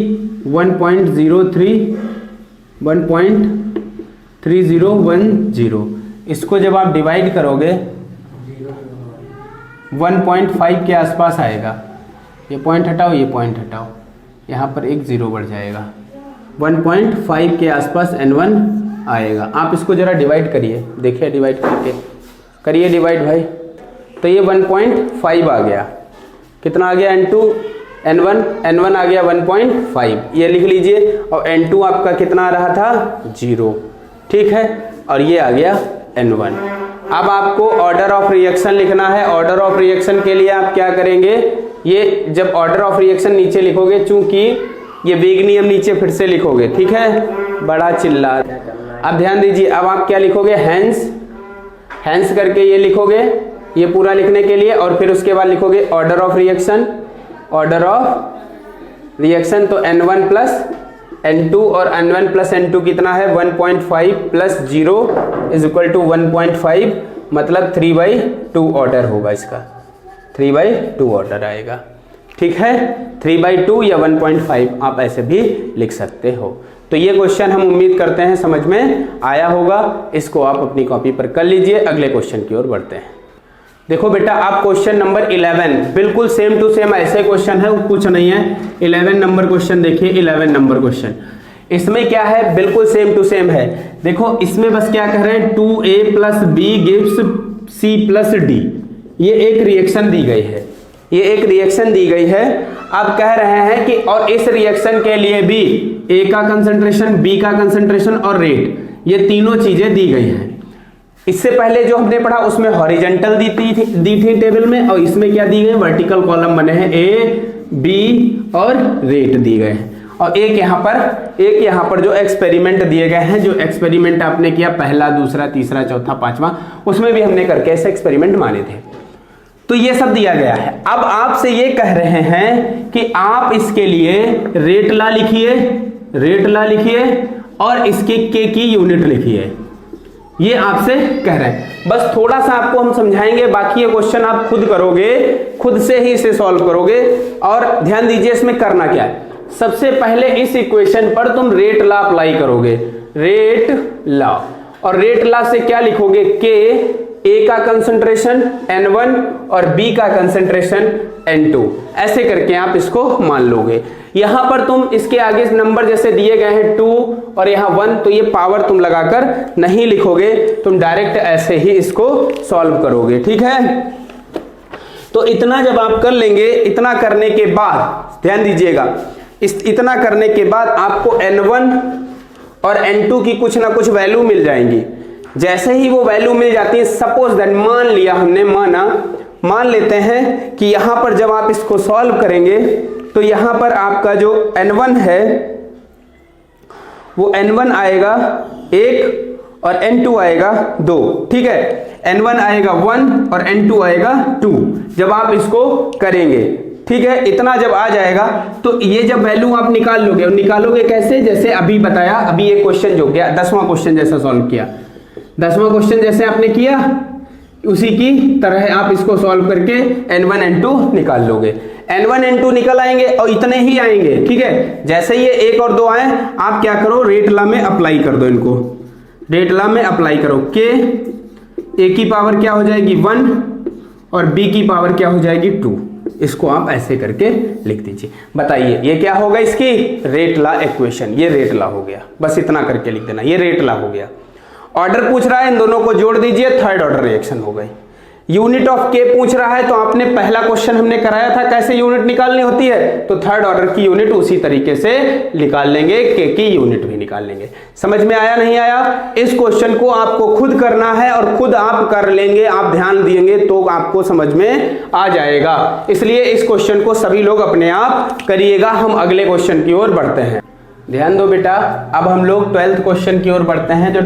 1.3010। इसको जब आप डिवाइड करोगे 1.5 के आसपास आएगा। ये पॉइंट हटाओ, ये पॉइंट हटाओ, यहाँ पर एक 0 बढ़ जाएगा। 1.5 के आसपास n1 आएगा। आप इसको जरा डिवाइड करिए, देखिए डिवाइड करके, करिए डिवाइड भाई। तो ये 1.5 आ गया, कितना आ गया, n1 आ गया 1.5, ये लिख लीजिए। और n2 आपका कितना आ रहा था, 0, ठीक है। और ये आ गया n1। अब आपको ऑर्डर ऑफ रिएक्शन लिखना है। ऑर्डर ऑफ रिएक्शन के लिए आप क्या करेंगे, ये जब ऑर्डर ऑफ रिएक्शन नीचे लिखोगे, चूंकि ये वेग नियम नीचे फिर से लिखोगे, ठीक है, बड़ा चिल्ला। अब ध्यान दीजिए, अब आप क्या लिखोगे, हैंस करके ये लिखोगे, ये पूरा लिखने के लिए, और फिर उसके बाद लिखोगे ऑर्डर ऑफ रिएक्शन। तो n1 प्लस n2, और n1 प्लस n2 कितना है, 1.5 प्लस 0 इज इक्वल टू 1.5, मतलब 3/2 ऑर्डर होगा इसका, 3/2 ऑर्डर आएगा, ठीक है। 3/2 या 1.5 आप ऐसे भी लिख सकते हो। तो ये क्वेश्चन हम उम्मीद करते हैं समझ में आया होगा। इसको आप अपनी कॉपी पर कर लीजिए। अगले क्वेश्चन की ओर बढ़ते हैं। देखो बेटा, आप क्वेश्चन नंबर 11 बिल्कुल सेम टू सेम ऐसे क्वेश्चन है, कुछ नहीं है। 11 नंबर क्वेश्चन देखिए, 11 नंबर क्वेश्चन, इसमें क्या है, बिल्कुल सेम टू सेम है। देखो इसमें बस क्या कह रहे हैं, 2a plus B gives c plus D, ये एक रिएक्शन दी गई है, ये एक रिएक्शन दी गई है। अब कह रहे हैं कि और इस रिएक्शन के लिए भी a का कंसंट्रेशन, b का कंसंट्रेशन और रेट, ये तीनों चीजें दी गई हैं। इससे पहले जो हमने पढ़ा उसमें हॉरिजॉन्टल दी थी टेबल में, और इसमें क्या दी गई, वर्टिकल कॉलम बने हैं, a, b और रेट दिए गए हैं। और एक यहाँ पर जो एक्सपेरिमेंट दिए गए हैं, जो एक्सपेरिमेंट आपने किया पहला, दूसरा, तीसरा, चौथा, पांचवा, उसमें भी हमने करके ऐसे एक्सपेरिमेंट माने थे। तो ये सब दिया गया है। अब आपसे ये कह रहे हैं कि आप इसके लिए रेट ला लिखिए और इसके के की यूनिट लिखिए, ये आपसे कह रहे हैं। बस थोड़ा सा आपको हम समझाएंगे, बाकी ये क्वेश्चन आप खुद करोगे, खुद से ही इसे सॉल्व करोगे। और ध्यान दीजिए इसमें करना क्या है, सबसे पहले इस इक्वेशन पर तुम रेट लॉ अप्लाई करोगे, रेट लॉ। और रेट लॉ से क्या लिखोगे, के A का कंसंट्रेशन N1 और B का कंसंट्रेशन N2, ऐसे करके आप इसको मान लोगे। यहां पर तुम इसके आगे नंबर जैसे दिए गए हैं 2 और यहाँ 1, तो ये पावर तुम लगाकर नहीं लिखोगे, तुम डायरेक्ट ऐसे ही इसको सॉल्व करोगे, ठीक है। तो इतना जब आप कर लेंगे, इतना करने के बाद ध्यान दीजिएगा, इतना करने के बाद आपको N1 और N2 की कुछ ना कुछ वैल्यू मिल जाएंगी। जैसे ही वो वैल्यू मिल जाती है, सपोज दैट मान लिया हमने, मान लेते हैं कि यहां पर जब आप इसको सॉल्व करेंगे तो यहां पर आपका जो N1 है वो N1 आएगा 1 और N2 आएगा 2, ठीक है। N1 आएगा 1 और N2 आएगा 2 जब आप इसको करेंगे, ठीक है। इतना जब आ जाएगा तो ये जब वैल्यू आप निकाल लोगे, और निकालोगे कैसे, जैसे अभी बताया, अभी ये क्वेश्चन जो किया 10वां क्वेश्चन जैसा सॉल्व किया, 10वां क्वेश्चन जैसे आपने किया उसी की तरह आप इसको सॉल्व करके N1 N2 निकाल लोगे। N1 N2 निकल आएंगे और इतने ही आएंगे, ठीक है। जैसे ये 1 और 2 आए, आप क्या करो, रेट लॉ में अप्लाई कर दो इनको, रेट लॉ में अप्लाई करो। के A की पावर क्या हो जाएगी 1 और B की पावर क्या हो जाएगी 2, इसको आप ऐसे करके लिख दीजिए। बताइए ये क्या होगा, इसकी रेट लॉ इक्वेशन, ये रेट लॉ हो गया। बस इतना करके लिख देना, ये रेट लॉ हो गया। ऑर्डर पूछ रहा है, इन दोनों को जोड़ दीजिए, थर्ड ऑर्डर रिएक्शन हो गई। यूनिट ऑफ के पूछ रहा है, तो आपने पहला क्वेश्चन हमने कराया था कैसे यूनिट निकालनी होती है, तो थर्ड ऑर्डर की यूनिट उसी तरीके से निकाल लेंगे, के की यूनिट भी निकाल लेंगे। समझ में आया नहीं आया? इस क्वेश्चन को आपको खुद करना है और खुद आप कर लेंगे, आप ध्यान देंगे तो आपको समझ में आ जाएगा। इसलिए इस क्वेश्चन को सभी लोग अपने आप करिएगा। हम अगले क्वेश्चन की ओर बढ़ते हैं, ध्यान दो बेटा। अब हम लोग 12th क्वेश्चन की ओर बढ़ते हैं। जो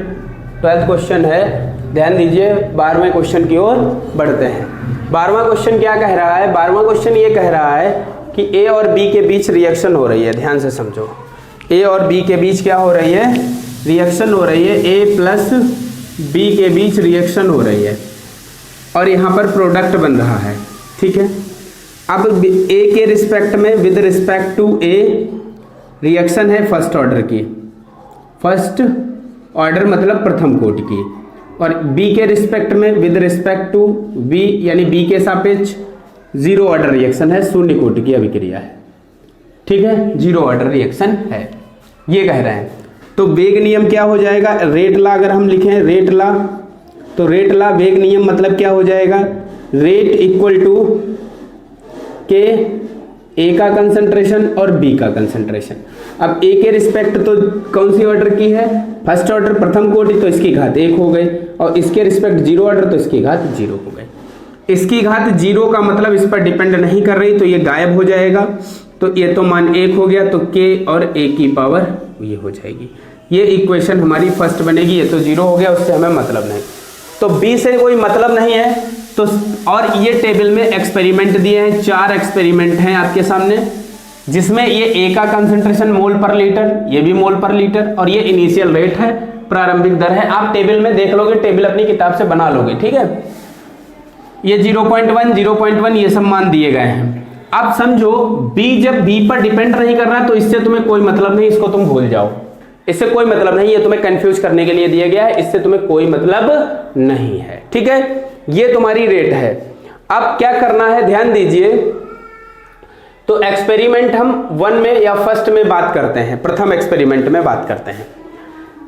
12th क्वेश्चन है, ध्यान दीजिए, 12वें क्वेश्चन की ओर बढ़ते हैं। 12वां क्वेश्चन क्या कह रहा है? 12वां क्वेश्चन ये कह रहा है कि A और B के बीच रिएक्शन हो रही है। ध्यान से समझो, A और B के बीच क्या हो रही है? रिएक्शन हो रही है। A प्लस B के बीच रिएक्शन हो रही है और यहाँ पर प्रोडक्ट बन रहा है, ठीक है। अब A के रिस्पेक्ट में with respect to A reaction है फर्स्ट ऑर्डर की, फर्स्ट ऑर्डर मतलब प्रथम कोटि की, और B के रिस्पेक्ट में विद रिस्पेक्ट टू B यानी B के सापेक्ष जीरो ऑर्डर रिएक्शन है, शून्य कोटि की अभिक्रिया है, ठीक है, जीरो ऑर्डर रिएक्शन है, ये कह रहे हैं। तो वेग नियम क्या हो जाएगा? रेट लॉ अगर हम लिखें रेट लॉ, तो रेट लॉ वेग नियम मतलब क्या हो जाएगा? रेट इक्वल टू के A का कंसंट्रेशन और B का कंसंट्रेशन। अब A के रिस्पेक्ट तो कौन सी ऑर्डर की है? फर्स्ट ऑर्डर प्रथम कोटि, तो इसकी घात 1 हो गई, और इसके रिस्पेक्ट जीरो ऑर्डर तो इसकी घात 0 हो गई। इसकी घात 0 का मतलब इस पर डिपेंड नहीं कर रही, तो ये गायब हो जाएगा, तो ये तो मान 1 हो गया, तो K और A की पावर ये हो जाएगी। ये इक्वेशन हमारी फर्स्ट बनेगी। ये तो 0 हो गया, उससे हमें मतलब नहीं, तो B से कोई मतलब नहीं है। तो और ये टेबल में एक्सपेरिमेंट दिए हैं, 4 एक्सपेरिमेंट हैं आपके सामने, जिसमें ये A का कंसंट्रेशन मोल पर लीटर, ये भी मोल पर लीटर, और ये इनिशियल रेट है, प्रारंभिक दर है। आप टेबल में देख लोगे, टेबल अपनी किताब से बना लोगे, ठीक है। ये 0.1 0.1 ये सब मान दिए गए हैं। अब समझो B जब B पर डिपेंड नहीं कर रहा, तो इससे तुम्हें कोई मतलब नहीं, इसको तुम भूल जाओ, इससे कोई मतलब नहीं, ये तुम्हें कंफ्यूज करने के लिए दिया गया है, इससे तुम्हें कोई मतलब नहीं है, ठीक है। ये तुम्हारी रेट है। अब क्या करना है, ध्यान दीजिए। तो एक्सपेरिमेंट हम 1 में या फर्स्ट में बात करते हैं, प्रथम एक्सपेरिमेंट में बात करते हैं।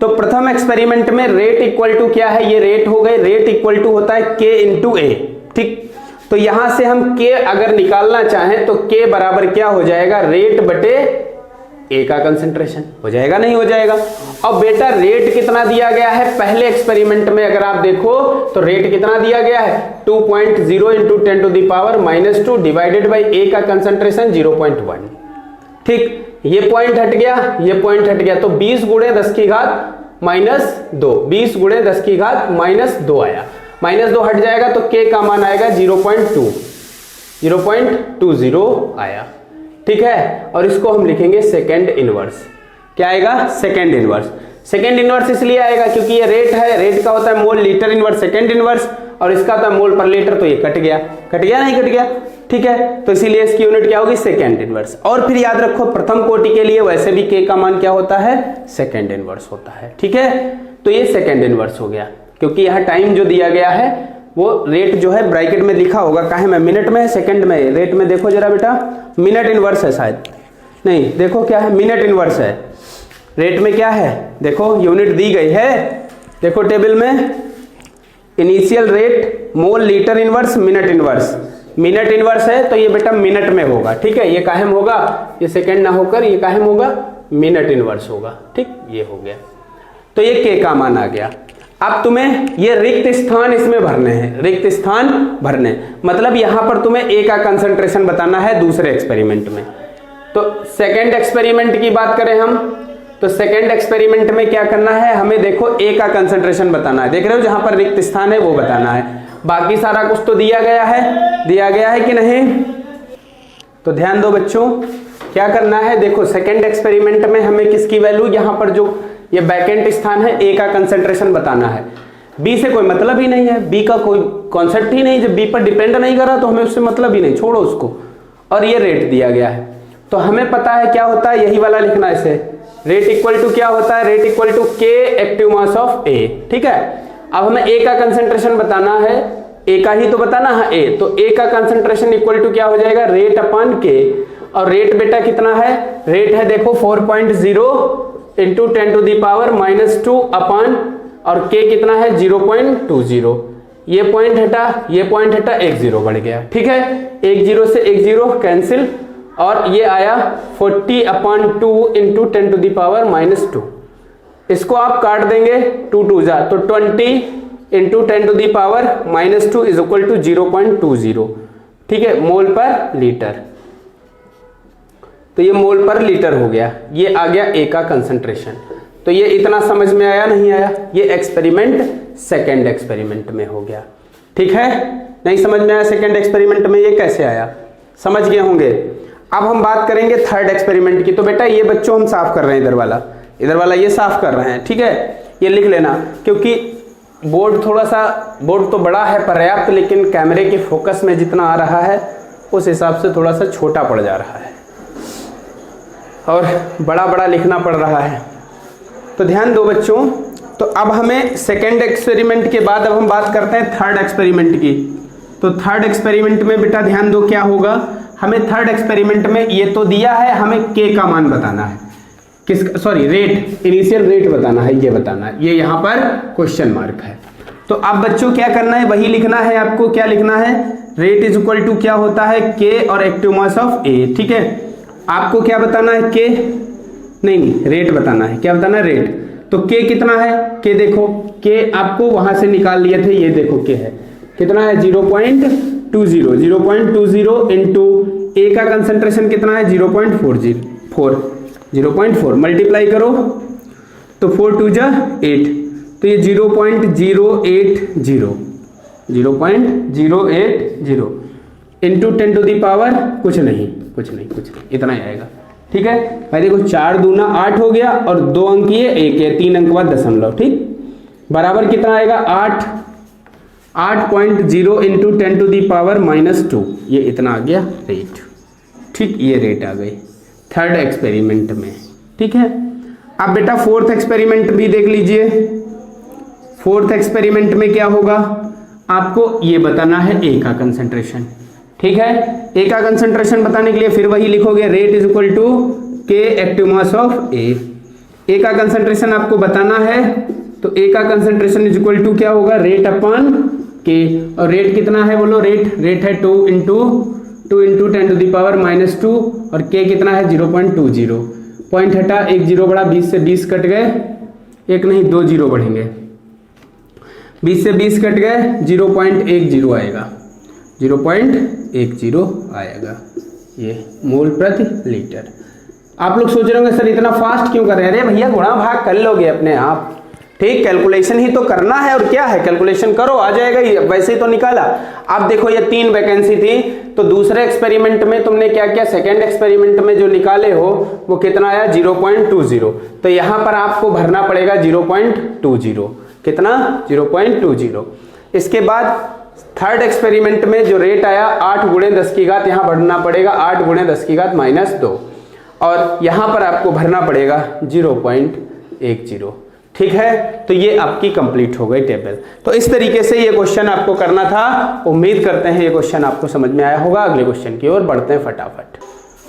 तो प्रथम एक्सपेरिमेंट में रेट इक्वल टू क्या है? ये रेट हो गए, रेट इक्वल टू होता है K इंटू A, ठीक। तो यहां से हम K अगर निकालना चाहें तो K बराबर क्या हो जाएगा? रेट बटे A का कंसंट्रेशन हो जाएगा, नहीं हो जाएगा? अब बेटा रेट कितना दिया गया है? पहले एक्सपेरिमेंट में अगर आप देखो तो रेट कितना दिया गया है? 2.0 into 10 to the power -2 divided by A का कंसंट्रेशन 0.1, ठीक। ये पॉइंट हट गया, ये पॉइंट हट गया, तो 20 गुणे 10 की घात -2, 20 गुणे 10 की घात -2 आया, -2 हट जाएगा तो K का मान आएगा 0.2, 0.20 आया, ठीक है। और इसको हम लिखेंगे सेकेंड इनवर्स। क्या आएगा? Second inverse. सेकेंड इनवर्स इसलिए आएगा क्योंकि ये रेट है, रेट का होता है मोल लीटर इनवर्स सेकेंड इनवर्स, और इसका होता है मोल पर लीटर, तो ये कट गया, कट गया नहीं कट गया, ठीक है। तो इसीलिए इसकी यूनिट क्या होगी? Second inverse. और फिर याद रखो प्रथम कोटि के लिए वैसे भी K का मान क्या होता है? सेकेंड इनवर्स होता है, ठीक है। तो ये सेकेंड इनवर्स हो गया, क्योंकि यहाँ टाइम जो दिया गया है वो रेट जो है ब्रैकेट में लिखा होगा, काहे में, मिनट में है सेकंड में है, रेट में देखो जरा बेटा, मिनट इनवर्स है शायद, नहीं देखो क्या है, मिनट इनवर्स है। रेट में क्या है, देखो यूनिट दी गई है, देखो टेबल में इनिशियल रेट मोल litre inverse minute inverse, minute inverse है तो ये बेटा मिनट में होगा, ठीक है। ये काहे में होगा, ये सेकंड ना होकर ये काहे में होगा, मिनट इनवर्स होगा, ठीक, ये हो गया। तो ये के का मान आ गया। अब तुम्हें ये रिक्त स्थान इसमें भरने हैं, रिक्त स्थान भरने, मतलब यहां पर तुम्हें ए का कंसंट्रेशन बताना है दूसरे एक्सपेरिमेंट में। तो सेकेंड एक्सपेरिमेंट की बात करें हम, तो सेकेंड एक्सपेरिमेंट में क्या करना है, हमें देखो ए का कंसंट्रेशन बताना है, देख रहे हो जहां पर रिक्त स्थान है वो बताना है, बाकी सारा कुछ तो दिया गया है कि नहीं। तो ध्यान दो बच्चों, क्या करना है, देखो सेकेंड एक्सपेरिमेंट में हमें किसकी वैल्यू, यहां पर जो ये वैकेंट स्थान है ए का कंसंट्रेशन बताना है। बी से कोई मतलब ही नहीं है, बी का कोई कॉन्सेप्ट ही नहीं, जब बी पर डिपेंड नहीं कर रहा तो हमें उससे मतलब ही नहीं, छोड़ो उसको। और ये रेट दिया गया है, तो हमें पता है क्या होता है, यही वाला लिखना है इसे, रेट इक्वल टू क्या होता है, रेट इक्वल टू के एक्टिव मास ऑफ ए, ठीक है। अब हमें ए का कंसंट्रेशन बताना है, ए का ही तो बताना है ए, तो ए का कंसंट्रेशन इक्वल टू क्या हो जाएगा, रेट अपॉन के, और रेट बेटा कितना है, रेट है देखो 4.0 into 10 to the power -2 upon, और के कितना है 0.20, ये पॉइंट हटा ये पॉइंट हटा, 1 0 बढ़ गया, ठीक है। 1 0 से 1 0 कैंसिल, और ये आया 40/2 इंटू 10 टू दी पावर -2, इसको आप काट देंगे 2 2 जा, तो 20 into 10 to the power -2 is equal to 0.20, ठीक है, मोल पर लीटर। तो ये मोल पर लीटर हो गया, ये आ गया ए का कंसंट्रेशन। तो ये इतना समझ में आया नहीं आया, ये एक्सपेरिमेंट सेकेंड एक्सपेरिमेंट में हो गया, ठीक है। नहीं समझ में आया सेकेंड एक्सपेरिमेंट में ये कैसे आया, समझ गए होंगे। अब हम बात करेंगे थर्ड एक्सपेरिमेंट की। तो बेटा ये बच्चों हम साफ कर रहे हैं, इधर वाला ये साफ कर रहे हैं, ठीक है, ये लिख लेना, क्योंकि बोर्ड तो बड़ा है पर्याप्त, लेकिन कैमरे के फोकस में जितना आ रहा है उस हिसाब से थोड़ा सा छोटा पड़ जा रहा है और बड़ा बड़ा लिखना पड़ रहा है। तो ध्यान दो बच्चों, तो अब हमें सेकेंड एक्सपेरिमेंट के बाद अब हम बात करते हैं थर्ड एक्सपेरिमेंट की। तो थर्ड एक्सपेरिमेंट में बेटा ध्यान दो क्या होगा, हमें थर्ड एक्सपेरिमेंट में ये तो दिया है, हमें के का मान बताना है, रेट, इनिशियल रेट बताना है, ये बताना है, ये यहाँ पर क्वेश्चन मार्क है। तो अब बच्चों क्या करना है, वही लिखना है आपको, क्या लिखना है, रेट इज इक्वल टू क्या होता है, के और एक्टिव मास ऑफ ए, ठीक है। आपको क्या बताना है, के नहीं रेट बताना है, क्या बताना है, रेट। तो के कितना है, के देखो, के आपको वहां से निकाल लिए थे, ये देखो के है कितना है 0.20 इंटू ए का कंसंट्रेशन कितना है 0.4 मल्टीप्लाई करो तो 4 2 जा 8, तो ये 0.080 इंटू 10 टू दी पावर कुछ नहीं इतना ही आएगा, ठीक है भाई। देखो 4 दूना 8 हो गया और 2 अंक ये 1 है, 3 अंक बाद दशमलव, ठीक, बराबर कितना आएगा 8.0 इंटू 10 टू दी पावर -2, ये इतना आ गया रेट, ठीक, ये रेट आ गई थर्ड एक्सपेरिमेंट में, ठीक है। अब बेटा फोर्थ एक्सपेरिमेंट भी देख लीजिए। फोर्थ एक्सपेरिमेंट में क्या होगा, आपको ये बताना है ए का कंसंट्रेशन, ठीक है। ए का कंसंट्रेशन बताने के लिए फिर वही लिखोगे, रेट इज इक्वल टू के एक्टिव मास ऑफ ए। ए का कंसंट्रेशन आपको बताना है, तो ए का कंसंट्रेशन इज इक्वल टू क्या होगा, रेट अपॉन के, और रेट कितना है बोलो, रेट है 2 इंटू 10 टू दी पावर -2, और के कितना है 0.20, पॉइंट हटा 1 0 बढ़ा, 20 से 20 कट गए, एक नहीं 2 0 बढ़ेंगे, 20 से 20 कट गए, 0.10 आएगा, 0.10 आएगा, ये मोल प्रति लीटर। आप लोग सोच रहे होंगे सर इतना फास्ट क्यों कर रहे हैं, अरे भैया गुणा भाग कर लोगे अपने आप, ठीक, कैलकुलेशन ही तो करना है, और क्या है कैलकुलेशन करो आ जाएगा ही, वैसे ही तो निकाला। अब देखो ये 3 वैकेंसी थी, तो दूसरे एक्सपेरिमेंट में तुमने क्या किया, सेकेंड एक्सपेरिमेंट में जो निकाले हो वो कितना आया 0.20, तो यहां पर आपको भरना पड़ेगा 0.20, कितना 0.20। इसके बाद थर्ड एक्सपेरिमेंट में जो रेट आया 8 × 10 की घात, यहां भरना पड़ेगा 8 × 10 की घात -2, और यहां पर आपको भरना पड़ेगा 0.10। ठीक है, तो ये आपकी कंप्लीट हो गई टेबल। तो इस तरीके से ये क्वेश्चन आपको करना था। उम्मीद करते हैं ये क्वेश्चन आपको समझ में आया होगा। अगले क्वेश्चन की ओर बढ़ते हैं फटाफट।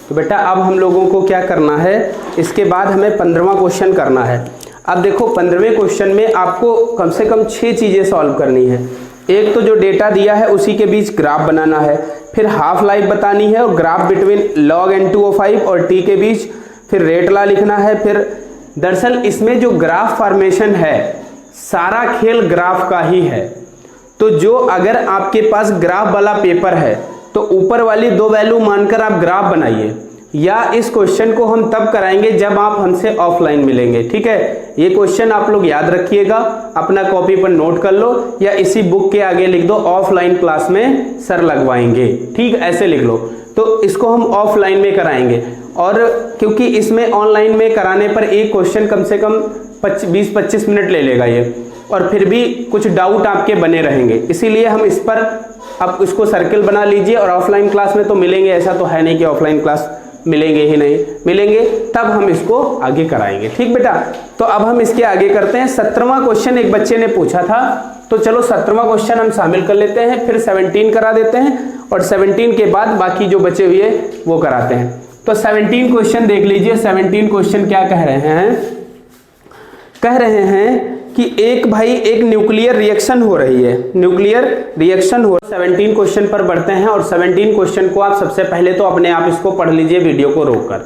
तो बेटा अब हम लोगों को क्या करना है, इसके बाद हमें 15वां क्वेश्चन करना है। अब देखो 15वें क्वेश्चन में आपको कम से कम 6 चीज़ें सॉल्व करनी है। एक तो जो डेटा दिया है उसी के बीच ग्राफ बनाना है, फिर हाफ लाइफ बतानी है और ग्राफ बिटवीन log N2O5 और t के बीच, फिर रेट लॉ लिखना है। फिर दरअसल इसमें जो ग्राफ फॉर्मेशन है सारा खेल ग्राफ का ही है। तो जो अगर आपके पास ग्राफ वाला पेपर है तो ऊपर वाली 2 वैल्यू मानकर आप ग्राफ बनाइए, या इस क्वेश्चन को हम तब कराएंगे जब आप हमसे ऑफलाइन मिलेंगे। ठीक है, ये क्वेश्चन आप लोग याद रखिएगा, अपना कॉपी पर नोट कर लो या इसी बुक के आगे लिख दो ऑफलाइन क्लास में सर लगवाएंगे। ठीक, ऐसे लिख लो। तो इसको हम ऑफलाइन में कराएंगे, और क्योंकि इसमें ऑनलाइन में कराने पर एक क्वेश्चन कम से कम 20-25 मिनट ले लेगा ये, और फिर भी कुछ डाउट आपके बने रहेंगे, इसीलिए हम इस पर आप इसको सर्किल बना लीजिए। और ऑफलाइन क्लास में तो मिलेंगे, ऐसा तो है नहीं कि ऑफलाइन क्लास मिलेंगे ही नहीं, मिलेंगे तब हम इसको आगे कराएंगे। ठीक बेटा, तो अब हम इसके आगे करते हैं। 17वां क्वेश्चन एक बच्चे ने पूछा था, तो चलो 17वां क्वेश्चन हम शामिल कर लेते हैं, फिर 17 करा देते हैं, और 17 के बाद बाकी जो बचे हुए वो कराते हैं। तो 17 क्वेश्चन देख लीजिए। 17 क्वेश्चन क्या कह रहे हैं, कह रहे हैं कि एक न्यूक्लियर रिएक्शन हो रही है, न्यूक्लियर रिएक्शन हो। 17 क्वेश्चन पर बढ़ते हैं, और 17 क्वेश्चन को आप सबसे पहले तो अपने आप इसको पढ़ लीजिए वीडियो को रोककर।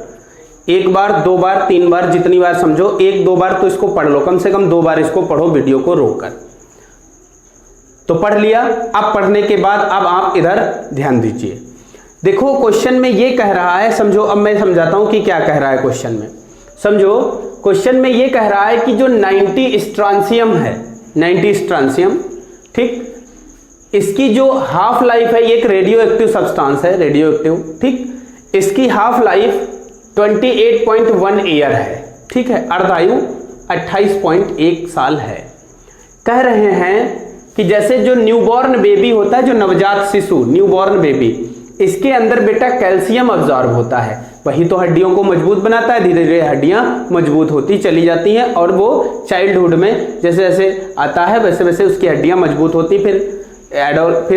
1 बार 2 बार 3 बार जितनी बार समझो, 1-2 बार तो इसको पढ़ लो, कम से कम 2 बार इसको पढ़ो वीडियो को रोककर। तो पढ़ लिया। अब पढ़ने के बाद अब आप इधर ध्यान दीजिए। देखो क्वेश्चन में ये कह रहा है, समझो, अब मैं समझाता हूं कि क्या कह रहा है क्वेश्चन में। समझो क्वेश्चन में ये कह रहा है कि जो 90 स्ट्रांसियम है, 90 स्ट्रांसियम, ठीक, इसकी जो हाफ लाइफ है, ये एक रेडियो एक्टिव सब्सटेंस है, रेडियो एक्टिव, ठीक, इसकी हाफ लाइफ 28.1 ईयर है। ठीक है, अर्धायु 28.1 साल है। कह रहे हैं कि जैसे जो न्यूबॉर्न बेबी होता है, जो नवजात शिशु, न्यूबॉर्न बेबी, इसके अंदर बेटा कैल्शियम अब्जॉर्ब होता है, वही तो हड्डियों को मजबूत बनाता है। धीरे धीरे हड्डियां मजबूत होती चली जाती हैं, और वो चाइल्डहुड में जैसे जैसे आता है वैसे वैसे उसकी हड्डियां मजबूत होती, फिर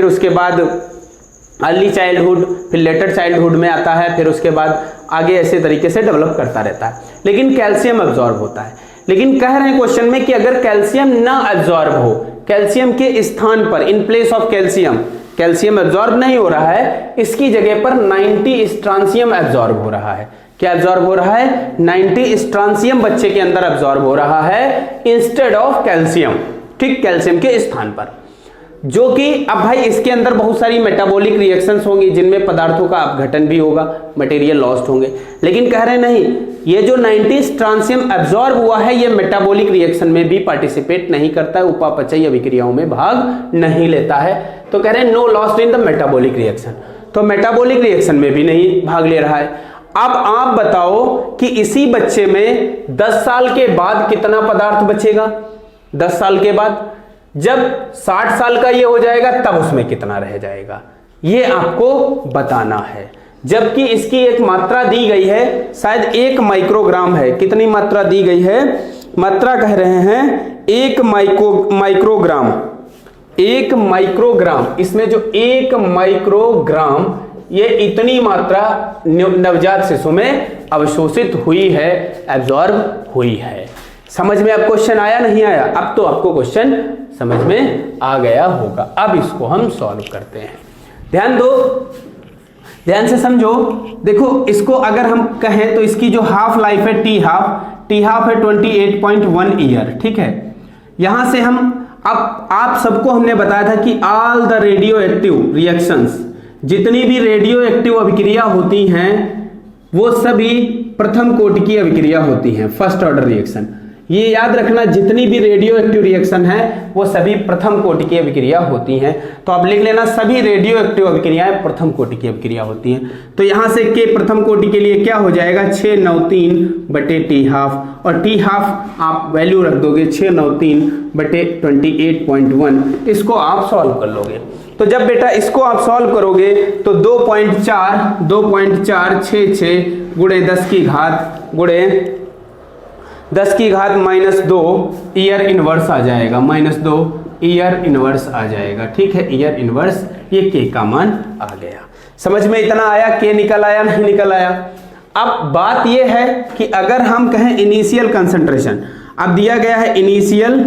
उसके बाद अर्ली चाइल्डहुड, फिर लेटर चाइल्डहुड में आता है, फिर उसके बाद आगे ऐसे तरीके से डेवलप करता रहता है, लेकिन कैल्शियम अब्जॉर्ब होता है। लेकिन कह रहे हैं क्वेश्चन में कि अगर कैल्शियम ना अब्जॉर्ब हो, कैल्शियम के स्थान पर, in place of calcium, calcium absorb नहीं हो रहा है, इसकी जगह पर 90 स्ट्रांसियम एब्जॉर्ब हो रहा है। क्या एब्जॉर्ब हो रहा है? 90 स्ट्रांसियम बच्चे के अंदर एब्जॉर्ब हो रहा है इंस्टेड ऑफ कैल्शियम, ठीक, कैल्शियम के स्थान पर। जो कि अब भाई इसके अंदर बहुत सारी मेटाबॉलिक रिएक्शंस होंगी जिनमें पदार्थों का अपघटन भी होगा, मटेरियल लॉस्ट होंगे, लेकिन कह रहे नहीं, ये जो 90 स्ट्रांसियम एब्जॉर्ब हुआ है ये मेटाबॉलिक रिएक्शन में भी पार्टिसिपेट नहीं करता है, उपापचयी अभिक्रियाओं में भाग नहीं लेता है। तो कह रहे हैं no lost in the metabolic reaction, तो मेटाबॉलिक रिएक्शन में भी नहीं भाग ले रहा है। अब आप बताओ कि इसी बच्चे में 10 साल के बाद कितना पदार्थ बचेगा? 10 साल के बाद जब 60 साल का ये हो जाएगा तब उसमें कितना रह जाएगा, ये आपको बताना है। जबकि इसकी एक मात्रा दी गई है, शायद 1 माइक्रोग्राम है। कितनी मात्रा दी गई है? मात्रा कह रहे हैं 1 माइक्रोग्राम। 1 माइक्रोग्राम, इसमें जो 1 माइक्रोग्राम, ये इतनी मात्रा नवजात शिशु में अवशोषित हुई है, एब्जॉर्ब हुई है। समझ में अब क्वेश्चन आया नहीं आया? अब तो आपको क्वेश्चन समझ में आ गया होगा। अब इसको हम सॉल्व करते हैं। ध्यान दो, ध्यान से समझो। देखो इसको अगर हम कहें तो इसकी जो हाफ लाइफ है टी हाफ है 28.1 ईयर, ठीक है। यहां से हम अब आप सबको हमने बताया था कि all the radio active reactions, जितनी भी रेडियो एक्टिव अभिक्रिया होती हैं वो सभी प्रथम कोटि की अभिक्रिया होती हैं, फर्स्ट ऑर्डर रिएक्शन। ये याद रखना, जितनी भी रेडियो एक्टिव रिएक्शन है वो सभी प्रथम कोटि की अभिक्रिया होती हैं। तो आप लिख लेना सभी रेडियो एक्टिव अभिक्रियाएं प्रथम कोटि की अभिक्रिया होती हैं। तो यहां से के प्रथम कोटि के लिए क्या हो जाएगा? 693/T हाफ, और T हाफ आप वैल्यू रख दोगे 693/28.1। इसको आप सॉल्व कर लोगे। तो जब बेटा इसको आप सॉल्व करोगे तो 2.466 गुणे 10 की घात गुणे 10 की घात -2 ईयर इनवर्स आ जाएगा, -2 ईयर इनवर्स आ जाएगा। ठीक है, ईयर इनवर्स, ये के का मान आ गया। समझ में इतना आया? के निकल आया, नहीं निकल आया? अब बात ये है कि अगर हम कहें इनिशियल कंसंट्रेशन, अब दिया गया है इनिशियल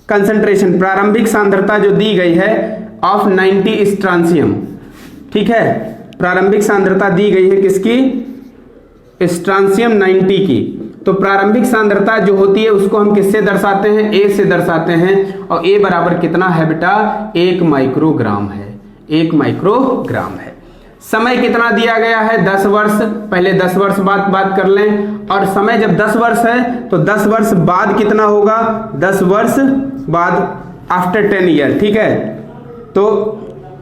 कंसंट्रेशन, प्रारंभिक सांद्रता जो दी गई है ऑफ 90 स्ट्रांसियम। ठीक है, प्रारंभिक सांद्रता दी गई है किसकी? स्ट्रांसियम 90 की। तो प्रारंभिक सांद्रता जो होती है उसको हम किससे दर्शाते हैं? ए से दर्शाते हैं। और ए बराबर कितना है बेटा? 1 माइक्रोग्राम है, 1 माइक्रोग्राम है। समय कितना दिया गया है? 10 वर्ष। पहले 10 वर्ष बाद बात कर लें। और समय जब 10 वर्ष है तो 10 वर्ष बाद कितना होगा? 10 वर्ष बाद, आफ्टर 10 ईयर। ठीक है, तो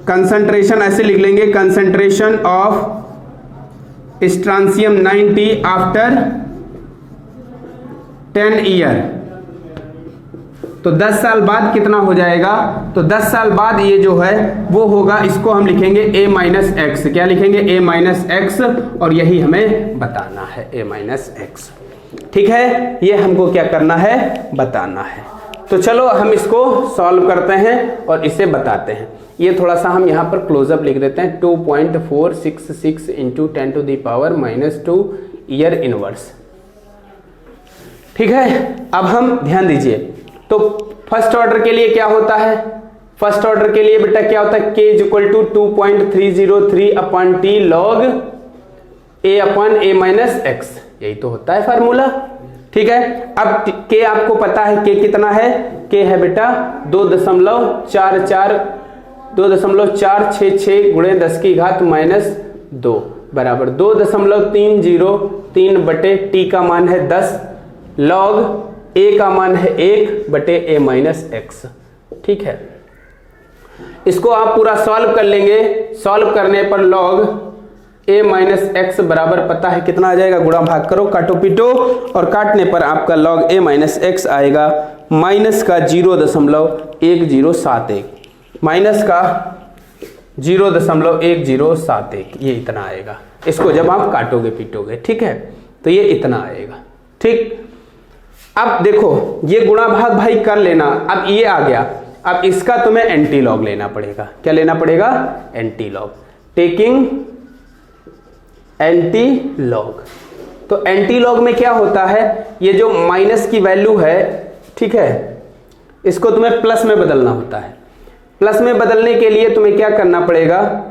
कंसंट्रेशन ऐसे लिख लेंगे, concentration of strontium 90 after 10 year. तो 10 साल बाद कितना हो जाएगा? तो 10 साल बाद ये जो है वो होगा, इसको हम लिखेंगे a-x। क्या लिखेंगे? a-x, और यही हमें बताना है, a-x। ठीक है, ये हमको क्या करना है? बताना है। तो चलो हम इसको सॉल्व करते हैं और इसे बताते हैं। ये थोड़ा सा हम यहाँ पर क्लोजअप लिख देते हैं, 2.466 इंटू 10⁻⁻² ईयर इनवर्स। ठीक है, अब हम ध्यान दीजिए, तो फर्स्ट ऑर्डर के लिए क्या होता है? फर्स्ट ऑर्डर के लिए बेटा क्या होता है? k = 2.303/t log a/a-x, यही तो होता है फार्मूला। ठीक है, अब k आपको पता है, k कितना है? k है बेटा 2.466 गुणे 10 की घात -2 बराबर 2.303/t का मान है 10 log a का मान है 1/a-x। ठीक है, इसको आप पूरा सॉल्व कर लेंगे। सॉल्व करने पर log a-x बराबर पता है कितना आ जाएगा? गुणा भाग करो, काटो पीटो, और काटने पर आपका log a-x आएगा माइनस का 0.1071, माइनस का 0.1071, ये इतना आएगा। इसको जब आप काटोगे पीटोगे, ठीक है, तो ये इतना आएगा। ठीक, अब देखो ये गुणा भाग भाई कर लेना। अब ये आ गया, अब इसका तुम्हें एंटी लॉग लेना पड़ेगा। क्या लेना पड़ेगा? Anti log. Taking anti log. तो एंटी लॉग में क्या होता है? ये जो माइनस की वैल्यू है, ठीक है, इसको तुम्हें प्लस में बदलना होता है। प्लस में बदलने के लिए तुम्हें क्या करना पड़ेगा?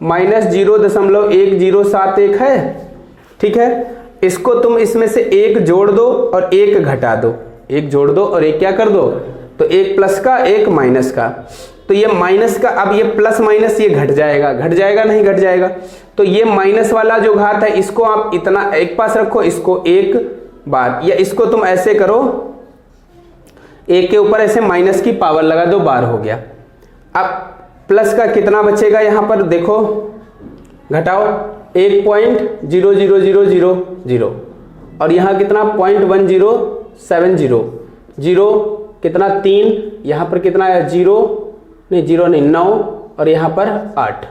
-0.1071 है, ठीक है, इसको तुम इसमें से एक जोड़ दो और एक घटा दो, एक जोड़ दो और एक क्या कर दो? तो एक प्लस का एक माइनस का। तो ये माइनस का, अब ये प्लस माइनस ये घट जाएगा, घट जाएगा नहीं घट जाएगा? तो ये माइनस वाला जो घात है इसको आप इतना एक पास रखो, इसको एक बार, या इसको तुम ऐसे करो, एक के ऊपर ऐसे माइनस की पावर लगा दो, बार हो गया। अब प्लस का कितना बचेगा? यहां पर देखो, घटाओ 1.00000 और यहाँ कितना 0.1070, जीरो कितना 3, यहाँ पर कितना आया 9 और यहाँ पर 8।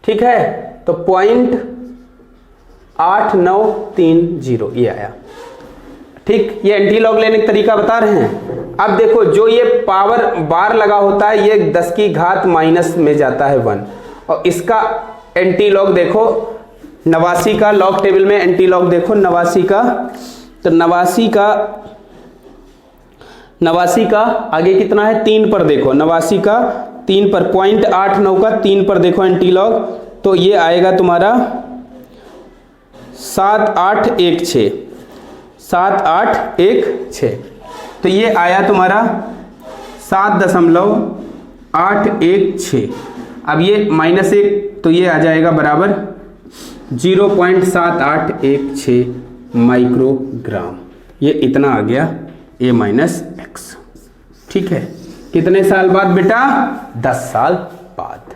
ठीक है, तो 0.8930 ये आया। ठीक, ये एंटी लॉग लेने का तरीका बता रहे हैं। अब देखो जो ये पावर बार लगा होता है ये 10 की घात माइनस में जाता है 1, और इसका एंटी लॉग देखो 89 का, लॉग टेबल में एंटी लॉग देखो 89 का, तो 89 का आगे कितना है 3 पर देखो, 89 का 3 पर 0.89 का 3 पर देखो एंटी लॉग, तो ये आएगा तुम्हारा 7816। तो ये आया तुम्हारा 7.816। अब ये -1 तो ये आ जाएगा बराबर 0.7816 माइक्रोग्राम। ये इतना आ गया A-x। ठीक है, कितने साल बाद बेटा? 10 साल बाद।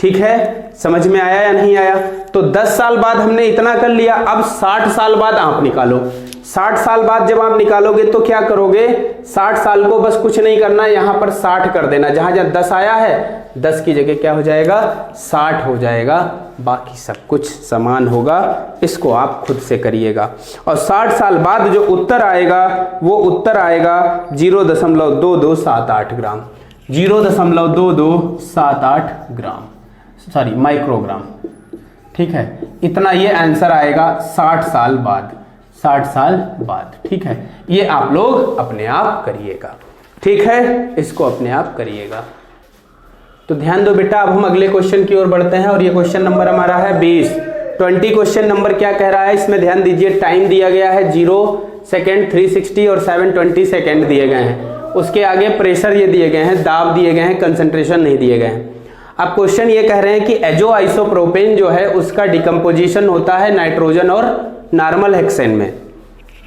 ठीक है, समझ में आया या नहीं आया? तो 10 साल बाद हमने इतना कर लिया, अब 60 साल बाद आप निकालो। 60 साल बाद जब आप निकालोगे तो क्या करोगे, 60 साल को बस कुछ नहीं करना, यहां पर 60 कर देना, जहां जहां 10 आया है 10 की जगह क्या हो जाएगा, 60 हो जाएगा, बाकी सब कुछ समान होगा। इसको आप खुद से करिएगा। और 60 साल बाद जो उत्तर आएगा वो उत्तर आएगा 0.2278 ग्राम, 0.2278 ग्राम, सॉरी माइक्रोग्राम। ठीक है, इतना ये आंसर आएगा 60 साल बाद, 60 साल बाद। ठीक है, ये आप लोग अपने आप करिएगा। ठीक है, इसको अपने आप करिएगा। तो ध्यान दो बेटा, अब हम अगले क्वेश्चन की ओर बढ़ते हैं और ये क्वेश्चन नंबर हमारा है 20। 20 क्वेश्चन नंबर क्या कह रहा है, इसमें ध्यान दीजिए, टाइम दिया गया है 0 सेकेंड, 360 और 720 सेकेंड दिए गए हैं। उसके आगे प्रेशर ये दिए गए हैं, दाब दिए गए हैं, कंसंट्रेशन नहीं दिए गए हैं। अब क्वेश्चन ये कह रहे हैं कि एजो आइसोप्रोपेन जो है उसका डिकम्पोजिशन होता है नाइट्रोजन और नॉर्मल हेक्सेन में।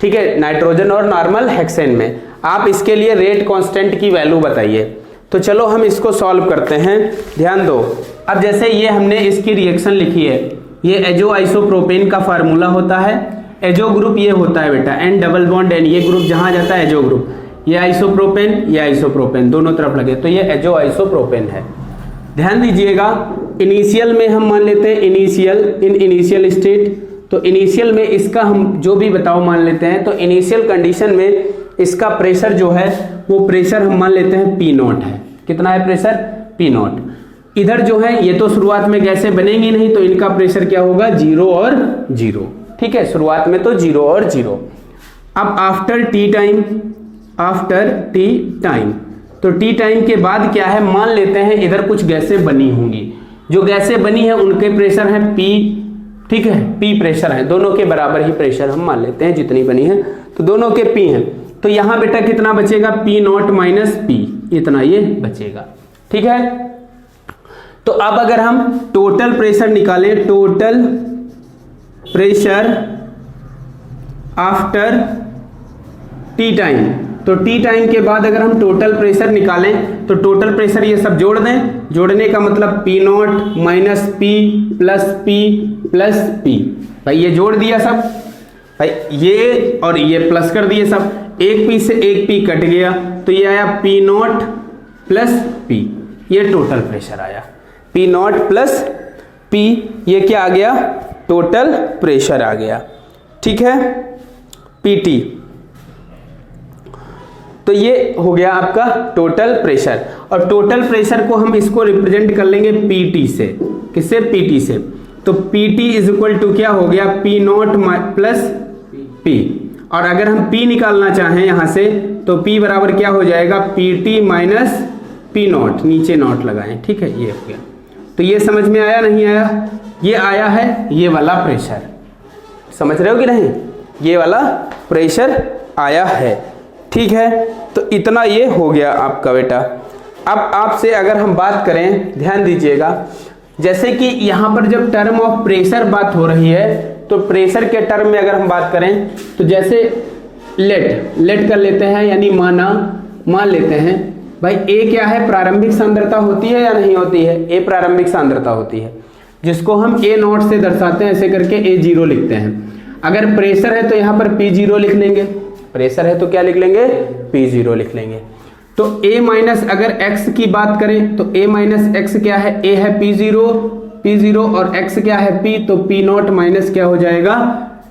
ठीक है, नाइट्रोजन और नॉर्मल हेक्सेन में। आप इसके लिए रेट कांस्टेंट की वैल्यू बताइए। तो चलो हम इसको सॉल्व करते हैं। ध्यान दो, अब जैसे ये हमने इसकी रिएक्शन लिखी है, ये एजो आइसोप्रोपेन का फार्मूला होता है। एजो ग्रुप ये होता है बेटा N डबल बॉन्ड N, ये ग्रुप जहां जाता है एजो ग्रुप, ये आइसोप्रोपेन दोनों तरफ लगे तो ये एजो आइसोप्रोपेन है। ध्यान दीजिएगा, इनिशियल में हम मान लेते हैं इनिशियल स्टेट, तो इनिशियल में इसका हम जो भी बताओ मान लेते हैं। तो इनिशियल कंडीशन में इसका प्रेशर जो है वो प्रेशर हम मान लेते हैं P0 है। कितना है प्रेशर? P0। इधर जो है ये तो शुरुआत में गैसें बनेंगी नहीं, तो इनका प्रेशर क्या होगा, 0 और 0। ठीक है, शुरुआत में तो 0 और 0। अब आफ्टर टी टाइम, तो टी टाइम के बाद क्या है, मान लेते हैं इधर कुछ गैसें बनी होंगी। जो गैसें बनी है उनके प्रेशर है P। ठीक है, P प्रेशर है, दोनों के बराबर ही प्रेशर हम मान लेते हैं, जितनी बनी है तो दोनों के P हैं। तो यहां बेटा कितना बचेगा, P0 माइनस P, इतना ये बचेगा। ठीक है, तो अब अगर हम टोटल प्रेशर निकालें, total pressure after T time, तो टी टाइम के बाद अगर हम टोटल प्रेशर निकालें तो टोटल प्रेशर ये सब जोड़ दें, जोड़ने का मतलब P0 minus P plus P plus P। भाई ये जोड़ दिया सब, भाई ये और ये प्लस कर दिए सब, एक P से एक P कट गया तो ये आया P0 प्लस P, ये टोटल प्रेशर आया। P0 प्लस P, ये क्या आ गया, टोटल प्रेशर आ गया। ठीक है, PT, तो ये हो गया आपका टोटल प्रेशर। और टोटल प्रेशर को हम इसको रिप्रेजेंट कर लेंगे PT से। किससे? PT से। तो PT इज इक्वल टू क्या हो गया, P0 प्लस P। और अगर हम P निकालना चाहें यहां से तो P बराबर क्या हो जाएगा, PT माइनस P0, नीचे नॉट लगाएं। ठीक है, ये हो गया। तो ये समझ में आया नहीं आया? ये आया है ये वाला प्रेशर, समझ रहे हो कि नहीं? ये वाला प्रेशर आया है। ठीक है, तो इतना ये हो गया आपका बेटा। अब आपसे अगर हम बात करें, ध्यान दीजिएगा, जैसे कि यहाँ पर जब टर्म ऑफ प्रेशर बात हो रही है तो प्रेशर के टर्म में अगर हम बात करें तो जैसे लेट कर लेते हैं, यानी मान लेते हैं भाई A क्या है, प्रारंभिक सांद्रता होती है या नहीं होती है? A प्रारंभिक सांद्रता होती है, जिसको हम A0 से दर्शाते हैं, ऐसे करके A0 लिखते हैं। अगर प्रेशर है तो यहाँ पर P0 लिख लेंगे, प्रेशर है तो क्या लिख लेंगे, P0 लिख लेंगे। तो A माइनस अगर X की बात करें तो A माइनस X क्या है, A है P0 और X क्या है P, तो P0 माइनस क्या हो जाएगा,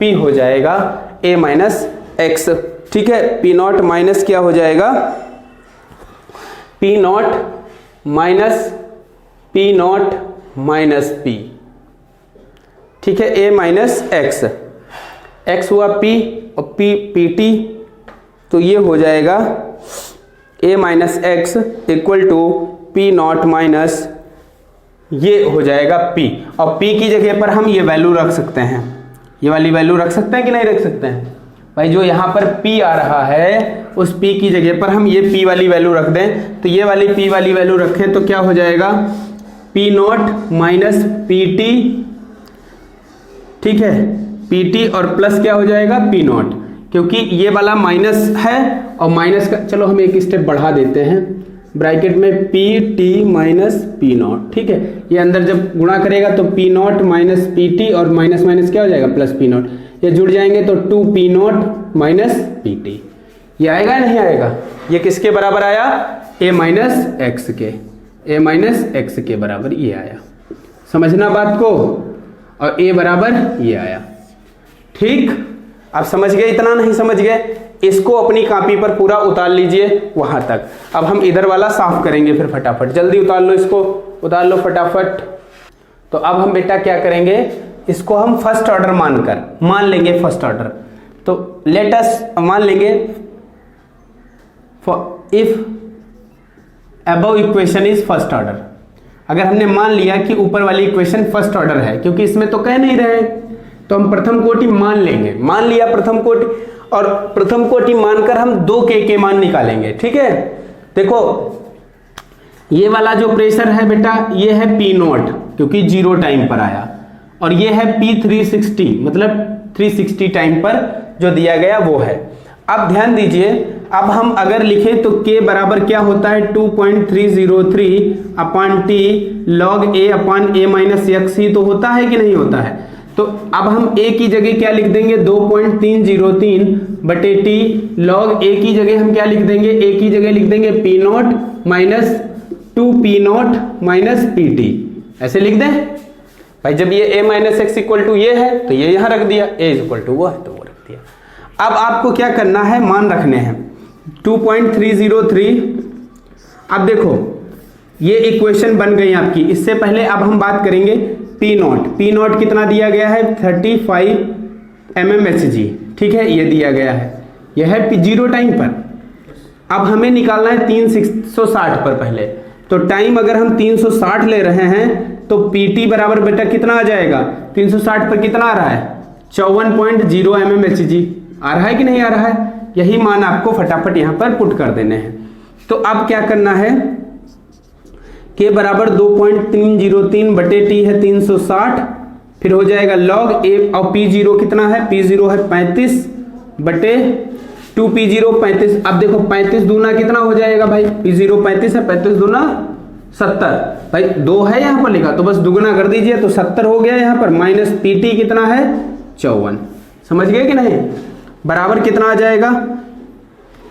P हो जाएगा A माइनस X। ठीक है, P0 माइनस क्या हो जाएगा, P0 माइनस P। ठीक है, A माइनस X हुआ P और PT, तो ये हो जाएगा A minus X equal to P0 minus, ये हो जाएगा P। और P की जगह पर हम ये वैल्यू रख सकते हैं, ये वाली वैल्यू रख सकते हैं कि नहीं रख सकते हैं? भाई जो यहाँ पर P आ रहा है उस P की जगह पर हम ये P वाली वैल्यू रख दें, तो ये वाली P वाली वैल्यू रखें तो क्या हो जाएगा, P0 माइनस PT। ठीक है, PT और प्लस क्या हो जाएगा, P0, क्योंकि ये वाला माइनस है और माइनस का, चलो हम एक स्टेप बढ़ा देते हैं, ब्रैकेट में P T minus P not, ठीक है। ये अंदर जब गुणा करेगा तो P not minus P T और माइनस माइनस क्या हो जाएगा प्लस पी नॉट, ये जुड़ जाएंगे तो 2 P not minus P T. ये आएगा या नहीं आएगा? ये किसके बराबर आया? a माइनस एक्स के, a माइनस एक्स के बराबर ये आया। समझना बात को, और a बराबर ये आया। ठीक, आप समझ गए? इतना नहीं समझ गए? इसको अपनी कॉपी पर पूरा उतार लीजिए वहां तक। अब हम इधर वाला साफ करेंगे फिर फटाफट, जल्दी उतार लो, इसको उतार लो फटाफट। तो अब हम बेटा क्या करेंगे, इसको हम फर्स्ट ऑर्डर मान लेंगे फर्स्ट ऑर्डर। तो लेट अस मान लेंगे if above equation is first order. अगर हमने मान लिया कि ऊपर वाली इक्वेशन फर्स्ट ऑर्डर है, क्योंकि इसमें तो कह नहीं रहे, तो हम प्रथम कोटि मान लेंगे। मान लिया प्रथम कोटि, और प्रथम कोटि मानकर हम 2 के मान निकालेंगे। ठीक है, देखो ये वाला जो प्रेशर है बेटा, ये है पी नॉट क्योंकि 0 टाइम पर आया, और ये है पी 360 मतलब 360 टाइम पर जो दिया गया वो है। अब ध्यान दीजिए, अब हम अगर लिखें तो k बराबर क्या होता है 2.303 अपान टी लॉग ए अपान ए माइनस एक्स ही तो होता है कि नहीं होता है। तो अब हम a की जगह क्या लिख देंगे 2.303 बटे टी लॉग a की जगह हम क्या लिख देंगे, a की जगह लिख देंगे P not minus 2 P not minus P T, ऐसे लिख दें भाई। जब ये a minus X equal to ये है तो ये यहां रख दिया, a इक्वल टू वो है तो वो रख दिया। अब आपको क्या करना है, मान रखने हैं 2.303। अब देखो ये इक्वेशन बन गई आपकी। इससे पहले अब हम बात करेंगे पी नॉट कितना दिया गया है 35 mmHg, ठीक है, ये दिया गया है, यह है 0 टाइम पर। अब हमें निकालना है 360 पर पहले, तो टाइम अगर हम 360 ले रहे हैं तो पीटी बराबर बेटा कितना आ जाएगा, 360 पर कितना आ रहा है 54.0 mmHg आ रहा है कि नहीं आ रहा है। यही मान आपको फटाफट यहां पर पुट कर देने हैं। तो अब क्या करना है, के बराबर 2.303 बटे टी है 360, फिर हो जाएगा लॉग ए, और पी जीरो कितना है, पी जीरो है 35 बटे 2 पी जीरो 35। अब देखो 35 दूना कितना हो जाएगा भाई, पी जीरो 35 है, 35 दूना 70 भाई, 2 है यहाँ पर लिखा तो बस दुगना कर दीजिए तो 70 हो गया यहाँ पर, माइनस पी टी कितना है 54। समझ गए कि नहीं, बराबर कितना आ जाएगा।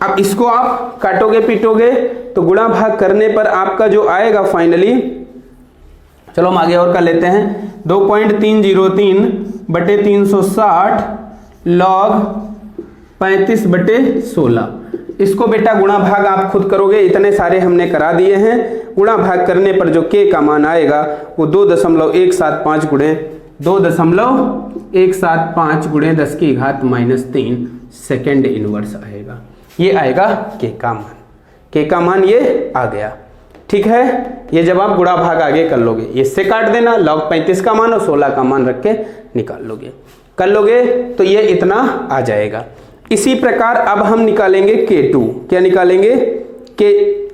अब इसको आप काटोगे पीटोगे तो गुणा भाग करने पर आपका जो आएगा फाइनली, चलो हम आगे और कर लेते हैं, 2.303 बटे 360 लॉग 35 बटे 16। इसको बेटा गुणा भाग आप खुद करोगे, इतने सारे हमने करा दिए हैं। गुणा भाग करने पर जो के का मान आएगा वो 2.175 गुणे 2.175 गुणे 10 की घात -3 सेकेंड इनवर्स आएगा। ये आएगा के का मान, के का मान ये आ गया। ठीक है, ये जब आप गुणा भाग आगे कर लोगे, इससे काट देना, log 35 का मान और 16 का मान रख के निकाल लोगे, कर लोगे तो ये इतना आ जाएगा। इसी प्रकार अब हम निकालेंगे K2। क्या निकालेंगे, के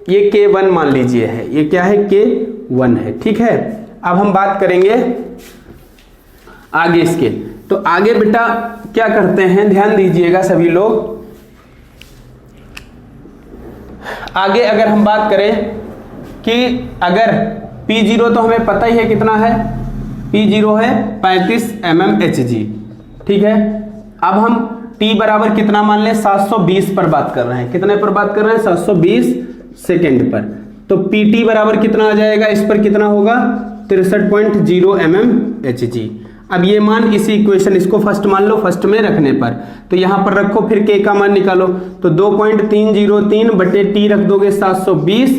ये K1 मान लीजिए है, ये क्या है K1 है। ठीक है, अब हम बात करेंगे आगे इसके। तो आगे बेटा क्या करते हैं, ध्यान दीजिएगा सभी लोग। आगे अगर हम बात करें कि अगर P0 तो हमें पता ही है कितना है, P0 है 35 mmHg। ठीक है, अब हम T बराबर कितना मान लें, 720 पर बात कर रहे हैं। कितने पर बात कर रहे हैं, 720 सेकेंड पर। तो PT बराबर कितना आ जाएगा, इस पर कितना होगा 63.0 mmHg। अब ये मान इसी इक्वेशन, इसको फर्स्ट मान लो, फर्स्ट में रखने पर तो यहां पर रखो, फिर के का मान निकालो। तो 2.303 बटे टी रख दोगे 720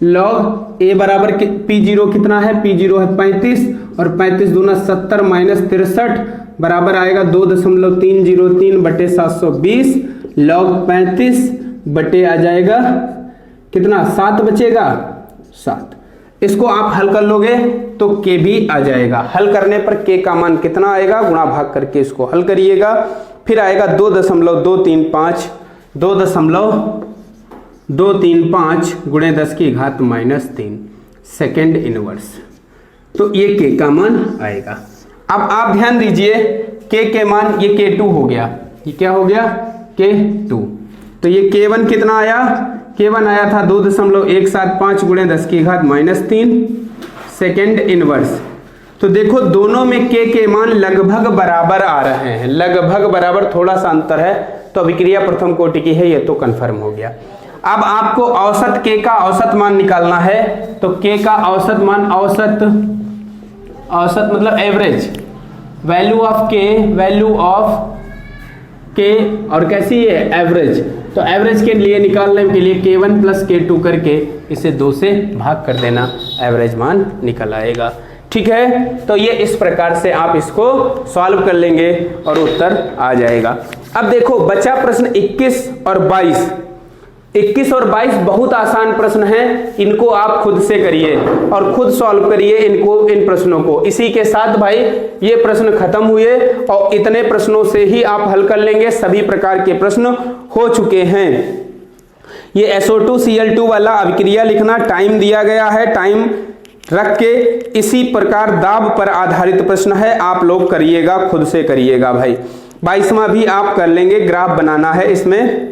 लॉग ए बराबर P0 कितना है, P0 है 35 और 35 दूना 70 माइनस 63 बराबर आएगा 2.303 बटे 720 लॉग 35 बटे आ जाएगा कितना, 7 बचेगा 7। इसको आप हल कर लोगे तो के भी आ जाएगा। हल करने पर के का मान कितना आएगा, गुणा भाग करके इसको हल करिएगा, फिर आएगा 2.235 गुणे 10 की घात -3 सेकेंड इनवर्स। तो ये के का मान आएगा। अब आप ध्यान दीजिए, के मान ये K2 हो गया, ये क्या हो गया K2। तो ये K1 कितना आया, K1 आया था 2.175 गुणे 10 की घात -3 सेकेंड इनवर्स। तो देखो दोनों में K के मान लगभग बराबर आ रहे हैं, लगभग बराबर, थोड़ा सा अंतर है, तो अभिक्रिया प्रथम कोटि की है, ये तो कंफर्म हो गया। अब आपको औसत K का औसत मान निकालना है, तो K का औसत मान, औसत मतलब एवरेज, वैल्यू ऑफ K और कैसी है एवरेज, तो एवरेज के लिए निकालने के लिए K1 प्लस K2 करके इसे 2 से भाग कर देना, एवरेज मान निकल आएगा। ठीक है, तो ये इस प्रकार से आप इसको सॉल्व कर लेंगे और उत्तर आ जाएगा। अब देखो बचा प्रश्न 21 और 22। 21 और 22 बहुत आसान प्रश्न हैं, इनको आप खुद से करिए और खुद सॉल्व करिए इन प्रश्नों को। इसी के साथ भाई ये प्रश्न खत्म हुए और इतने प्रश्नों से ही आप हल कर लेंगे, सभी प्रकार के प्रश्न हो चुके हैं। ये SO2Cl2 वाला अभिक्रिया लिखना, टाइम दिया गया है, टाइम रख के इसी प्रकार दाब पर आधारित प्रश्न है, आप लोग करिएगा, खुद से करिएगा भाई। 22वां भी आप कर लेंगे, ग्राफ बनाना है इसमें।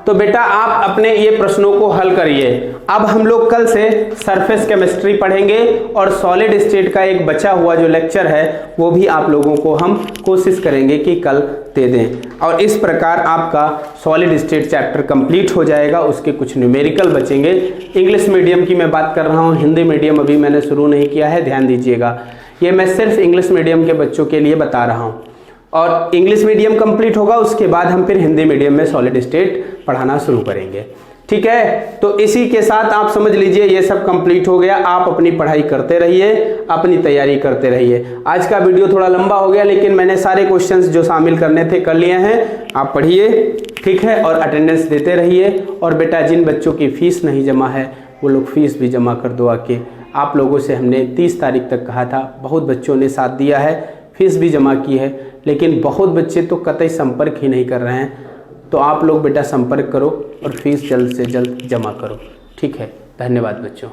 तो बेटा आप अपने ये प्रश्नों को हल करिए। अब हम लोग कल से सरफेस केमिस्ट्री पढ़ेंगे और सॉलिड स्टेट का एक बचा हुआ जो लेक्चर है वो भी आप लोगों को हम कोशिश करेंगे कि कल दे दें, और इस प्रकार आपका सॉलिड स्टेट चैप्टर कंप्लीट हो जाएगा। उसके कुछ न्यूमेरिकल बचेंगे। इंग्लिश मीडियम की मैं बात कर रहा हूँ, हिंदी मीडियम अभी मैंने शुरू नहीं किया है, ध्यान दीजिएगा। ये मैं सिर्फ इंग्लिश मीडियम के बच्चों के लिए बता रहा हूँ, और इंग्लिश मीडियम कंप्लीट होगा उसके बाद हम फिर हिंदी मीडियम में सॉलिड स्टेट पढ़ाना शुरू करेंगे। ठीक है, तो इसी के साथ आप समझ लीजिए ये सब कंप्लीट हो गया। आप अपनी पढ़ाई करते रहिए, अपनी तैयारी करते रहिए। आज का वीडियो थोड़ा लंबा हो गया, लेकिन मैंने सारे क्वेश्चंस जो शामिल करने थे कर लिए हैं। आप पढ़िए, ठीक है, और अटेंडेंस देते रहिए। और बेटा जिन बच्चों की फीस नहीं जमा है वो लोग फीस भी जमा कर दो आके। आप लोगों से हमने 30 तारीख तक कहा था, बहुत बच्चों ने साथ दिया है, फीस भी जमा की है, लेकिन बहुत बच्चे तो कतई संपर्क ही नहीं कर रहे हैं। तो आप लोग बेटा संपर्क करो और फीस जल्द से जल्द जमा करो। ठीक है, धन्यवाद बच्चों।